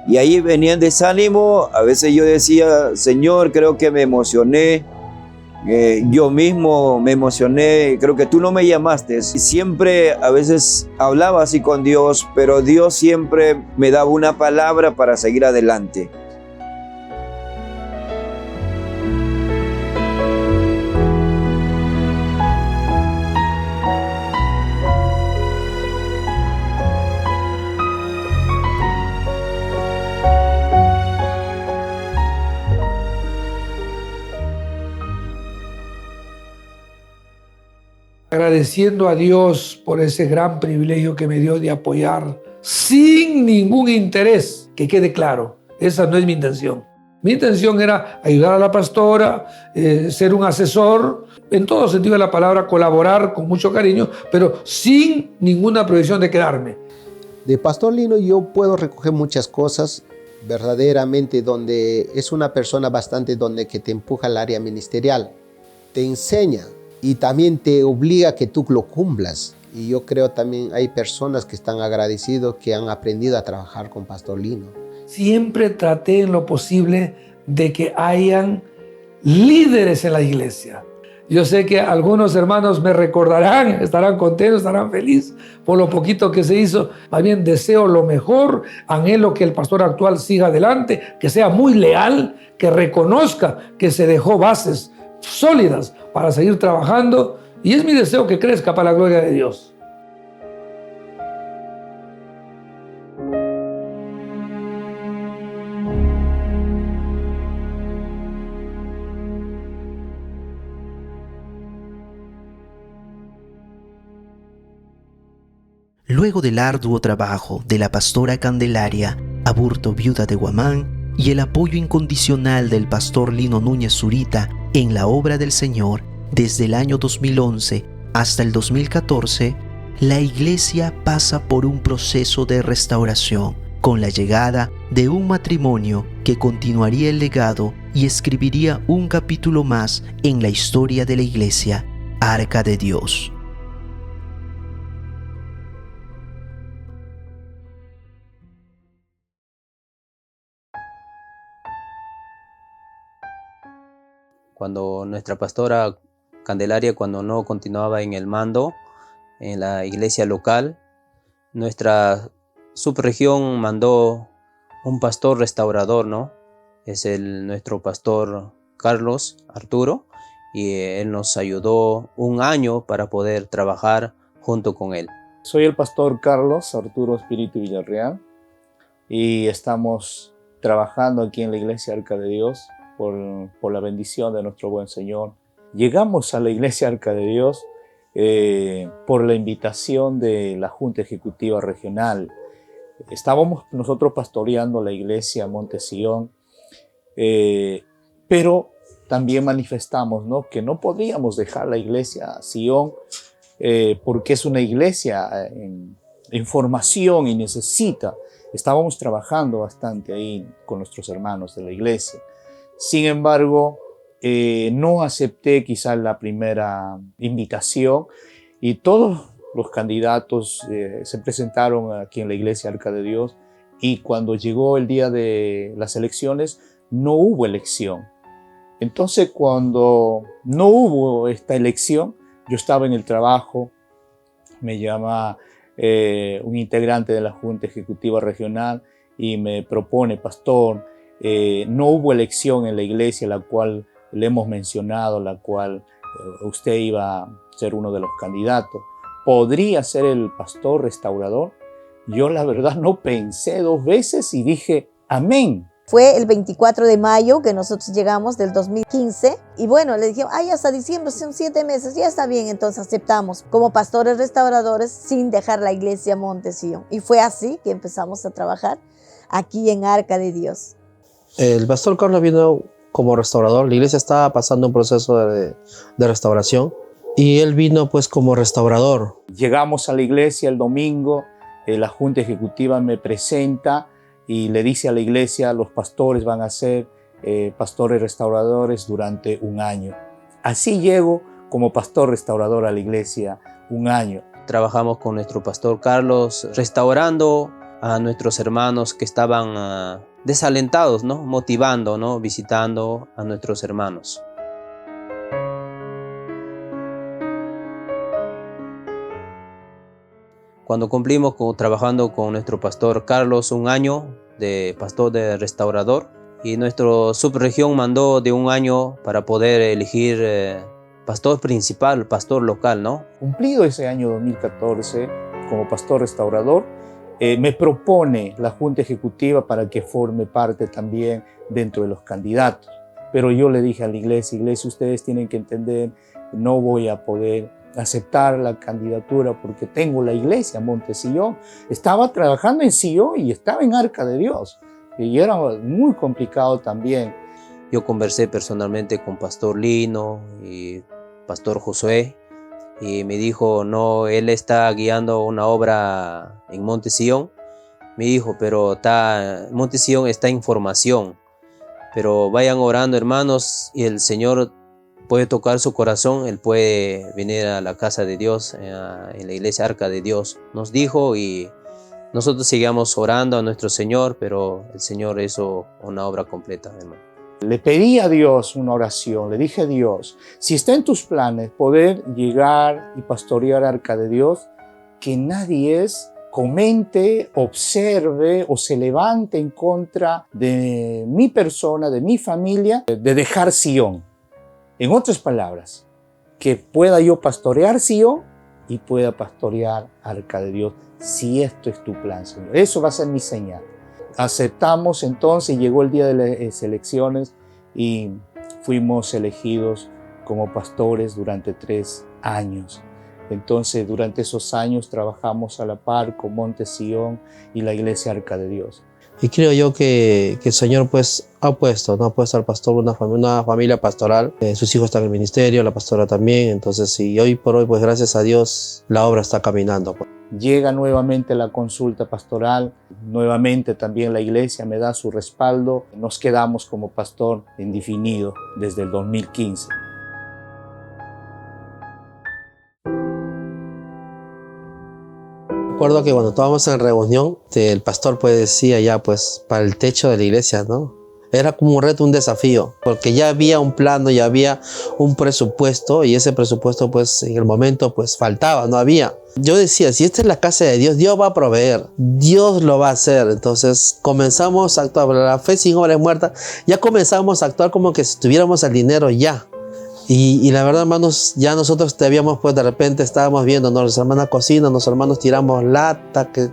y ahí venía el desánimo. A veces yo decía, Señor, creo que me emocioné, Yo mismo me emocioné, creo que tú no me llamaste. Siempre a veces hablaba así con Dios, pero Dios siempre me daba una palabra para seguir adelante. Agradeciendo a Dios por ese gran privilegio que me dio de apoyar sin ningún interés, que quede claro, esa no es mi intención. Mi intención era ayudar a la pastora, ser un asesor, en todo sentido de la palabra, colaborar con mucho cariño, pero sin ninguna prohibición de quedarme. De Pastor Lino yo puedo recoger muchas cosas, verdaderamente, donde es una persona bastante donde que te empuja al área ministerial, te enseña y también te obliga a que tú lo cumplas. Y yo creo también hay personas que están agradecidos que han aprendido a trabajar con Pastor Lino. Siempre traté en lo posible de que hayan líderes en la iglesia. Yo sé que algunos hermanos me recordarán, estarán contentos, estarán felices por lo poquito que se hizo. Más bien deseo lo mejor, anhelo que el pastor actual siga adelante, que sea muy leal, que reconozca que se dejó bases sólidas para seguir trabajando, y es mi deseo que crezca para la gloria de Dios. Luego del arduo trabajo de la pastora Candelaria Aburto, viuda de Guamán, y el apoyo incondicional del pastor Lino Núñez Zurita en la obra del Señor desde el año 2011 hasta el 2014, la iglesia pasa por un proceso de restauración con la llegada de un matrimonio que continuaría el legado y escribiría un capítulo más en la historia de la iglesia, Arca de Dios. Cuando nuestra pastora Candelaria, cuando no continuaba en el mando, en la iglesia local, nuestra subregión mandó un pastor restaurador, ¿no? Es nuestro pastor Carlos Arturo, y él nos ayudó un año para poder trabajar junto con él. Soy el pastor Carlos Arturo Espíritu Villarreal y estamos trabajando aquí en la iglesia Arca de Dios por la bendición de nuestro buen Señor. Llegamos a la iglesia Arca de Dios por la invitación de la Junta Ejecutiva Regional. Estábamos nosotros pastoreando la iglesia Monte Sion, pero también manifestamos, ¿no?, que no podíamos dejar la iglesia Sion porque es una iglesia en formación y necesita. Estábamos trabajando bastante ahí con nuestros hermanos de la iglesia. Sin embargo, no acepté quizás la primera invitación y todos los candidatos se presentaron aquí en la iglesia Arca de Dios, y cuando llegó el día de las elecciones no hubo elección. Entonces, cuando no hubo esta elección, yo estaba en el trabajo, me llama un integrante de la Junta Ejecutiva Regional y me propone: pastor, no hubo elección en la iglesia, la cual le hemos mencionado, la cual usted iba a ser uno de los candidatos. ¿Podría ser el pastor restaurador? Yo la verdad no pensé dos veces y dije amén. Fue el 24 de mayo que nosotros llegamos del 2015 y bueno, le dijimos, hasta diciembre, son 7 meses, ya está bien, entonces aceptamos como pastores restauradores sin dejar la iglesia Monte Sion. Y fue así que empezamos a trabajar aquí en Arca de Dios. El pastor Carlos vino como restaurador. La iglesia estaba pasando un proceso de restauración y él vino pues como restaurador. Llegamos a la iglesia el domingo, la Junta Ejecutiva me presenta y le dice a la iglesia: los pastores van a ser pastores restauradores durante un año. Así llego como pastor restaurador a la iglesia un año. Trabajamos con nuestro pastor Carlos restaurando a nuestros hermanos que estaban desalentados, ¿no?, motivando, ¿no?, visitando a nuestros hermanos. Cuando cumplimos trabajando con nuestro pastor Carlos 1 año de pastor de restaurador, y nuestra subregión mandó de 1 año para poder elegir pastor principal, pastor local, ¿no? Cumplido ese año 2014 como pastor restaurador, me propone la Junta Ejecutiva para que forme parte también dentro de los candidatos. Pero yo le dije a la iglesia, ustedes tienen que entender, no voy a poder aceptar la candidatura porque tengo la iglesia Monte Sion. Estaba trabajando en Sion y estaba en Arca de Dios. Y era muy complicado también. Yo conversé personalmente con Pastor Lino y Pastor Josué y me dijo, no, él está guiando una obra en Monte Sion. Me dijo, pero Monte Sion está en formación, pero vayan orando, hermanos, y el Señor puede tocar su corazón, él puede venir a la casa de Dios, en la iglesia Arca de Dios, nos dijo, y nosotros seguíamos orando a nuestro Señor, pero el Señor hizo una obra completa, hermano. Le pedí a Dios una oración, le dije a Dios, si está en tus planes poder llegar y pastorear Arca de Dios, que nadie comente, observe o se levante en contra de mi persona, de mi familia, de dejar Sion. En otras palabras, que pueda yo pastorear Sion y pueda pastorear Arca de Dios, si esto es tu plan, Señor. Eso va a ser mi señal. Aceptamos entonces, llegó el día de las elecciones y fuimos elegidos como pastores durante 3 años. Entonces, durante esos años trabajamos a la par con Monte Sion y la iglesia Arca de Dios. Y creo yo que el Señor pues ha puesto al pastor una familia pastoral. Sus hijos están en el ministerio, la pastora también. Entonces, y hoy por hoy, pues gracias a Dios, la obra está caminando. Llega nuevamente la consulta pastoral, nuevamente también la iglesia me da su respaldo. Nos quedamos como pastor indefinido desde el 2015. Recuerdo que cuando estábamos en reunión, el pastor pues decía ya pues para el techo de la iglesia, ¿no? Era como un reto, un desafío, porque ya había un plano, ya había un presupuesto y ese presupuesto pues en el momento pues faltaba, no había. Yo decía, si esta es la casa de Dios, Dios va a proveer, Dios lo va a hacer. Entonces comenzamos a actuar, la fe sin obra es muerta, ya comenzamos a actuar como que si tuviéramos el dinero ya. Y la verdad, hermanos, ya nosotros te habíamos pues de repente estábamos viendo, ¿no? Los hermanos cocinan, los hermanos tiramos lata, que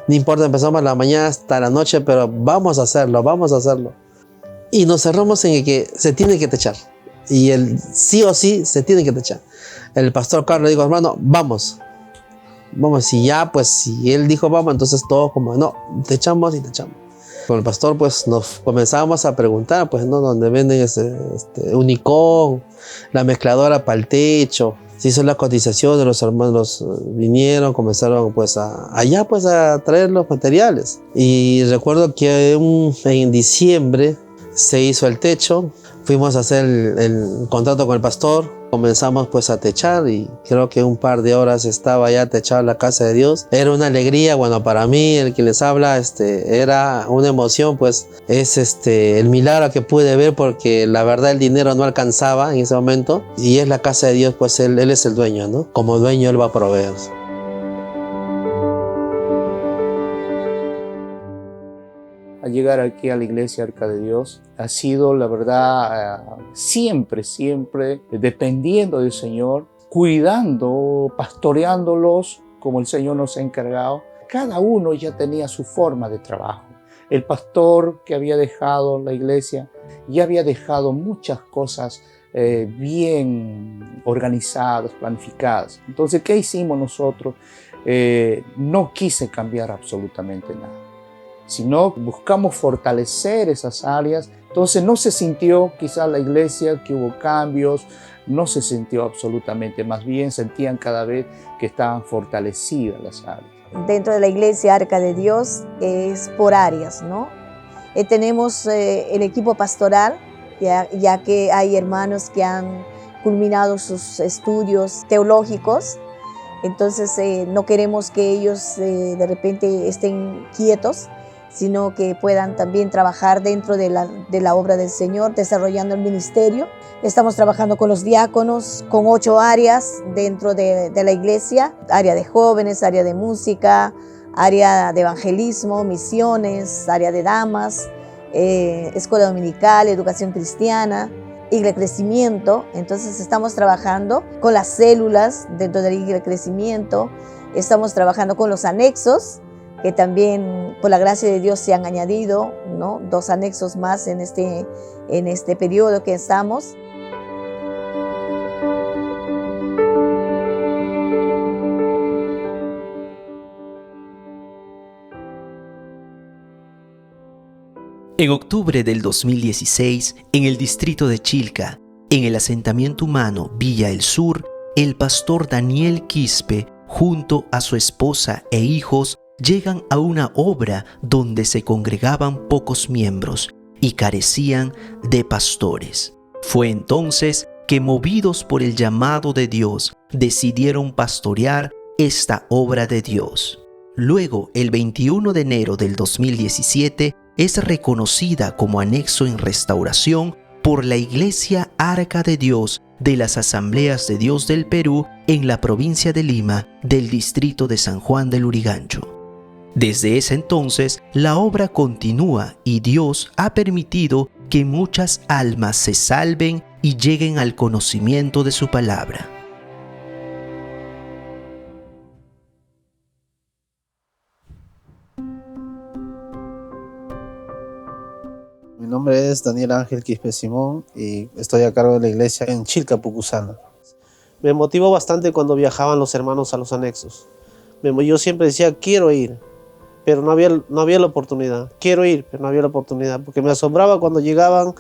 no importa, empezamos la mañana hasta la noche, pero vamos a hacerlo, vamos a hacerlo. Y nos cerramos en que se tiene que techar. Y el sí o sí se tiene que techar. El pastor Carlos dijo, hermano, vamos. Vamos, y ya, pues, si él dijo vamos, entonces todos como, no, techamos y techamos. Con el pastor, pues, nos comenzábamos a preguntar, pues, ¿no? Donde venden Unicón, la mezcladora para el techo. Se hizo la cotización de los hermanos, vinieron, comenzaron, pues, allá, pues, a traer los materiales. Y recuerdo que en diciembre se hizo el techo, fuimos a hacer el contrato con el pastor, comenzamos pues a techar y creo que un par de horas estaba ya techada la casa de Dios. Era una alegría, bueno, para mí, el que les habla, era una emoción, pues es el milagro que pude ver porque la verdad el dinero no alcanzaba en ese momento y es la casa de Dios, pues él es el dueño, ¿no? Como dueño él va a proveer. Al llegar aquí a la iglesia Arca de Dios, ha sido la verdad siempre dependiendo del Señor, cuidando, pastoreándolos como el Señor nos ha encargado. Cada uno ya tenía su forma de trabajo. El pastor que había dejado la iglesia ya había dejado muchas cosas bien organizadas, planificadas. Entonces, ¿qué hicimos nosotros? No quise cambiar absolutamente nada, sino buscamos fortalecer esas áreas. Entonces no se sintió quizá la iglesia que hubo cambios, no se sintió absolutamente, más bien sentían cada vez que estaban fortalecidas las áreas. Dentro de la iglesia Arca de Dios es por áreas, ¿no? Tenemos el equipo pastoral, ya que hay hermanos que han culminado sus estudios teológicos. Entonces no queremos que ellos de repente estén quietos, sino que puedan también trabajar dentro de la obra del Señor, desarrollando el ministerio. Estamos trabajando con los diáconos, con 8 áreas dentro de la iglesia: área de jóvenes, área de música, área de evangelismo, misiones, área de damas, escuela dominical, educación cristiana, Iglesia Crecimiento. Entonces estamos trabajando con las células dentro de la Iglesia Crecimiento, estamos trabajando con los anexos, que también por la gracia de Dios se han añadido, ¿no? 2 anexos más en este periodo que estamos. En octubre del 2016, en el distrito de Chilca, en el asentamiento humano Villa El Sur, el pastor Daniel Quispe, junto a su esposa e hijos, llegan a una obra donde se congregaban pocos miembros y carecían de pastores. Fue entonces que, movidos por el llamado de Dios, decidieron pastorear esta obra de Dios. Luego, el 21 de enero del 2017, es reconocida como anexo en restauración por la Iglesia Arca de Dios de las Asambleas de Dios del Perú en la provincia de Lima, del distrito de San Juan del Lurigancho. Desde ese entonces, la obra continúa y Dios ha permitido que muchas almas se salven y lleguen al conocimiento de su palabra. Mi nombre es Daniel Ángel Quispe Simón y estoy a cargo de la iglesia en Chilca, Pucusana. Me motivó bastante cuando viajaban los hermanos a los anexos. Yo siempre decía, quiero ir, pero no había la oportunidad. Quiero ir, pero no había la oportunidad, porque me asombraba cuando llegaban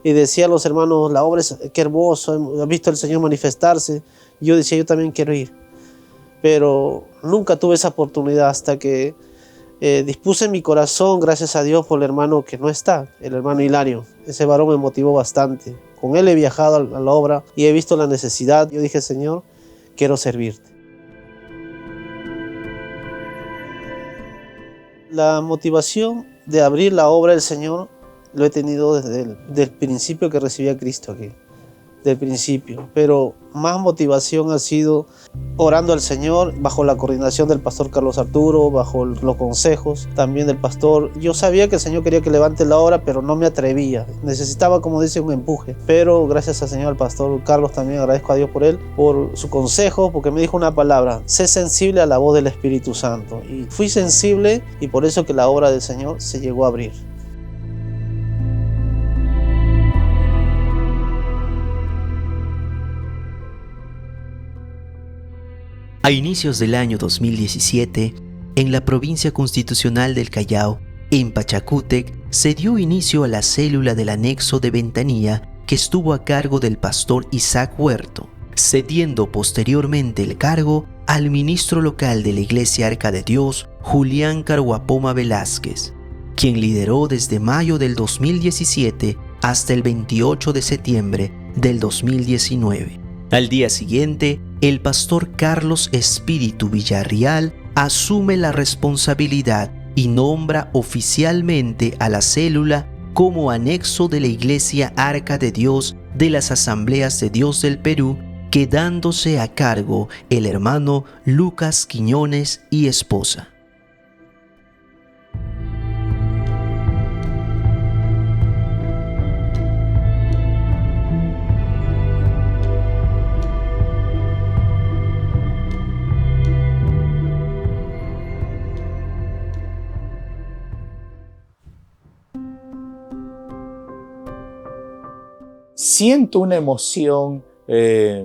y decían los hermanos, la obra es qué hermoso, he visto al Señor manifestarse. Yo decía, yo también quiero ir, pero nunca tuve esa oportunidad hasta que dispuse mi corazón, gracias a Dios, por el hermano que no está, el hermano Hilario. Ese varón me motivó bastante. Con él he viajado a la obra y he visto la necesidad. Yo dije, Señor, quiero servirte. La motivación de abrir la obra del Señor lo he tenido desde el principio que recibí a Cristo aquí. Del principio, pero más motivación ha sido orando al Señor bajo la coordinación del pastor Carlos Arturo, bajo los consejos también del pastor. Yo sabía que el Señor quería que levante la obra, pero no me atrevía, necesitaba, como dice, un empuje. Pero gracias al Señor, al pastor Carlos, también agradezco a Dios por él, por su consejo, porque me dijo una palabra: sé sensible a la voz del Espíritu Santo. Y fui sensible, y por eso que la obra del Señor se llegó a abrir. A inicios del año 2017, en la provincia constitucional del Callao, en Pachacútec, se dio inicio a la célula del anexo de Ventanilla que estuvo a cargo del pastor Isaac Huerto, cediendo posteriormente el cargo al ministro local de la Iglesia Arca de Dios, Julián Carguapoma Velázquez, quien lideró desde mayo del 2017 hasta el 28 de septiembre del 2019. Al día siguiente, el pastor Carlos Espíritu Villarreal asume la responsabilidad y nombra oficialmente a la célula como anexo de la Iglesia Arca de Dios de las Asambleas de Dios del Perú, quedándose a cargo el hermano Lucas Quiñones y esposa. Siento una emoción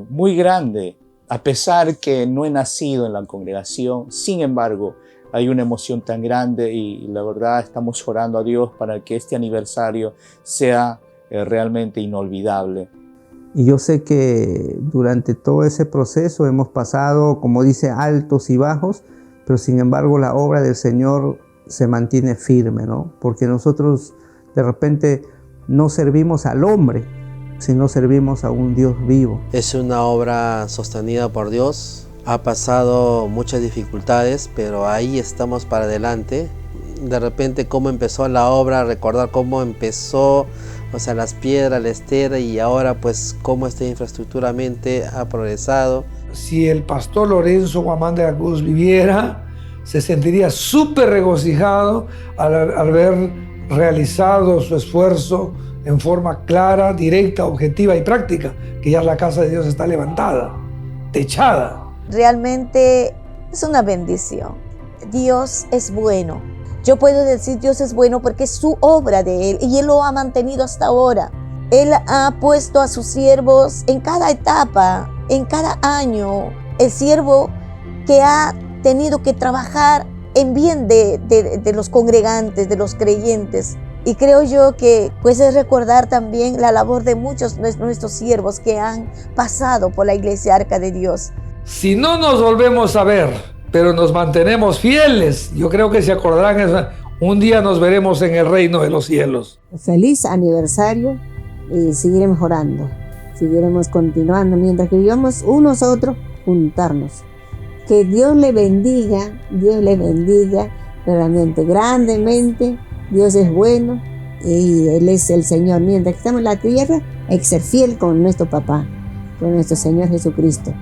muy grande, a pesar que no he nacido en la congregación. Sin embargo, hay una emoción tan grande y la verdad estamos orando a Dios para que este aniversario sea realmente inolvidable. Y yo sé que durante todo ese proceso hemos pasado, como dice, altos y bajos, pero sin embargo la obra del Señor se mantiene firme, ¿no? Porque nosotros de repente no servimos al hombre, sino servimos a un Dios vivo. Es una obra sostenida por Dios. Ha pasado muchas dificultades, pero ahí estamos para adelante. de repente cómo empezó la obra, recordar cómo empezó, o sea, las piedras, la estera, y ahora pues cómo esta infraestructuramente ha progresado. Si el pastor Lorenzo Guamán de la Cruz viviera, se sentiría súper regocijado al ver realizado su esfuerzo en forma clara, directa, objetiva y práctica, que ya la casa de Dios está levantada, techada. Realmente es una bendición. Dios es bueno. Yo puedo decir Dios es bueno porque es su obra de Él y Él lo ha mantenido hasta ahora. Él ha puesto a sus siervos en cada etapa, en cada año. El siervo que ha tenido que trabajar en bien de los congregantes, de los creyentes. Y creo yo que pues es recordar también la labor de muchos de nuestros siervos que han pasado por la Iglesia Arca de Dios. Si no nos volvemos a ver, pero nos mantenemos fieles, yo creo que se acordarán, un día nos veremos en el reino de los cielos. Feliz aniversario y seguiremos orando, seguiremos continuando mientras que vivamos unos a otros, juntarnos. Que Dios le bendiga realmente, grandemente. Dios es bueno y Él es el Señor. Mientras que estamos en la tierra, hay que ser fiel con nuestro papá, con nuestro Señor Jesucristo.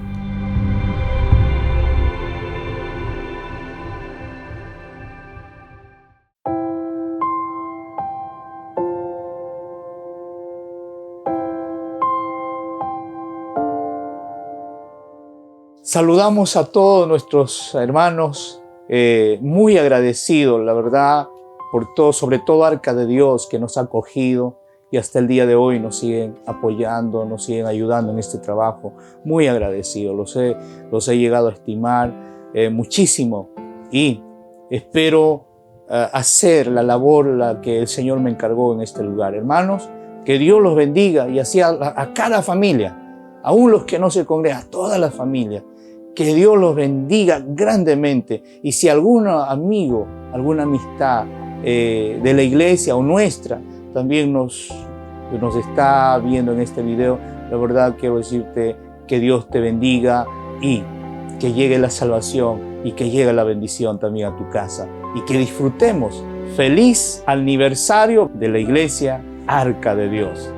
Saludamos a todos nuestros hermanos, muy agradecidos, la verdad, por todo, sobre todo Arca de Dios, que nos ha acogido y hasta el día de hoy nos siguen apoyando, nos siguen ayudando en este trabajo. Muy agradecido, los he llegado a estimar muchísimo y espero hacer la labor la que el Señor me encargó en este lugar. Hermanos, que Dios los bendiga y así a cada familia, aún los que no se congregan, a todas las familias. Que Dios los bendiga grandemente. Y si algún amigo, alguna amistad de la iglesia o nuestra también nos está viendo en este video, la verdad quiero decirte que Dios te bendiga y que llegue la salvación y que llegue la bendición también a tu casa y que disfrutemos. Feliz aniversario de la Iglesia Arca de Dios.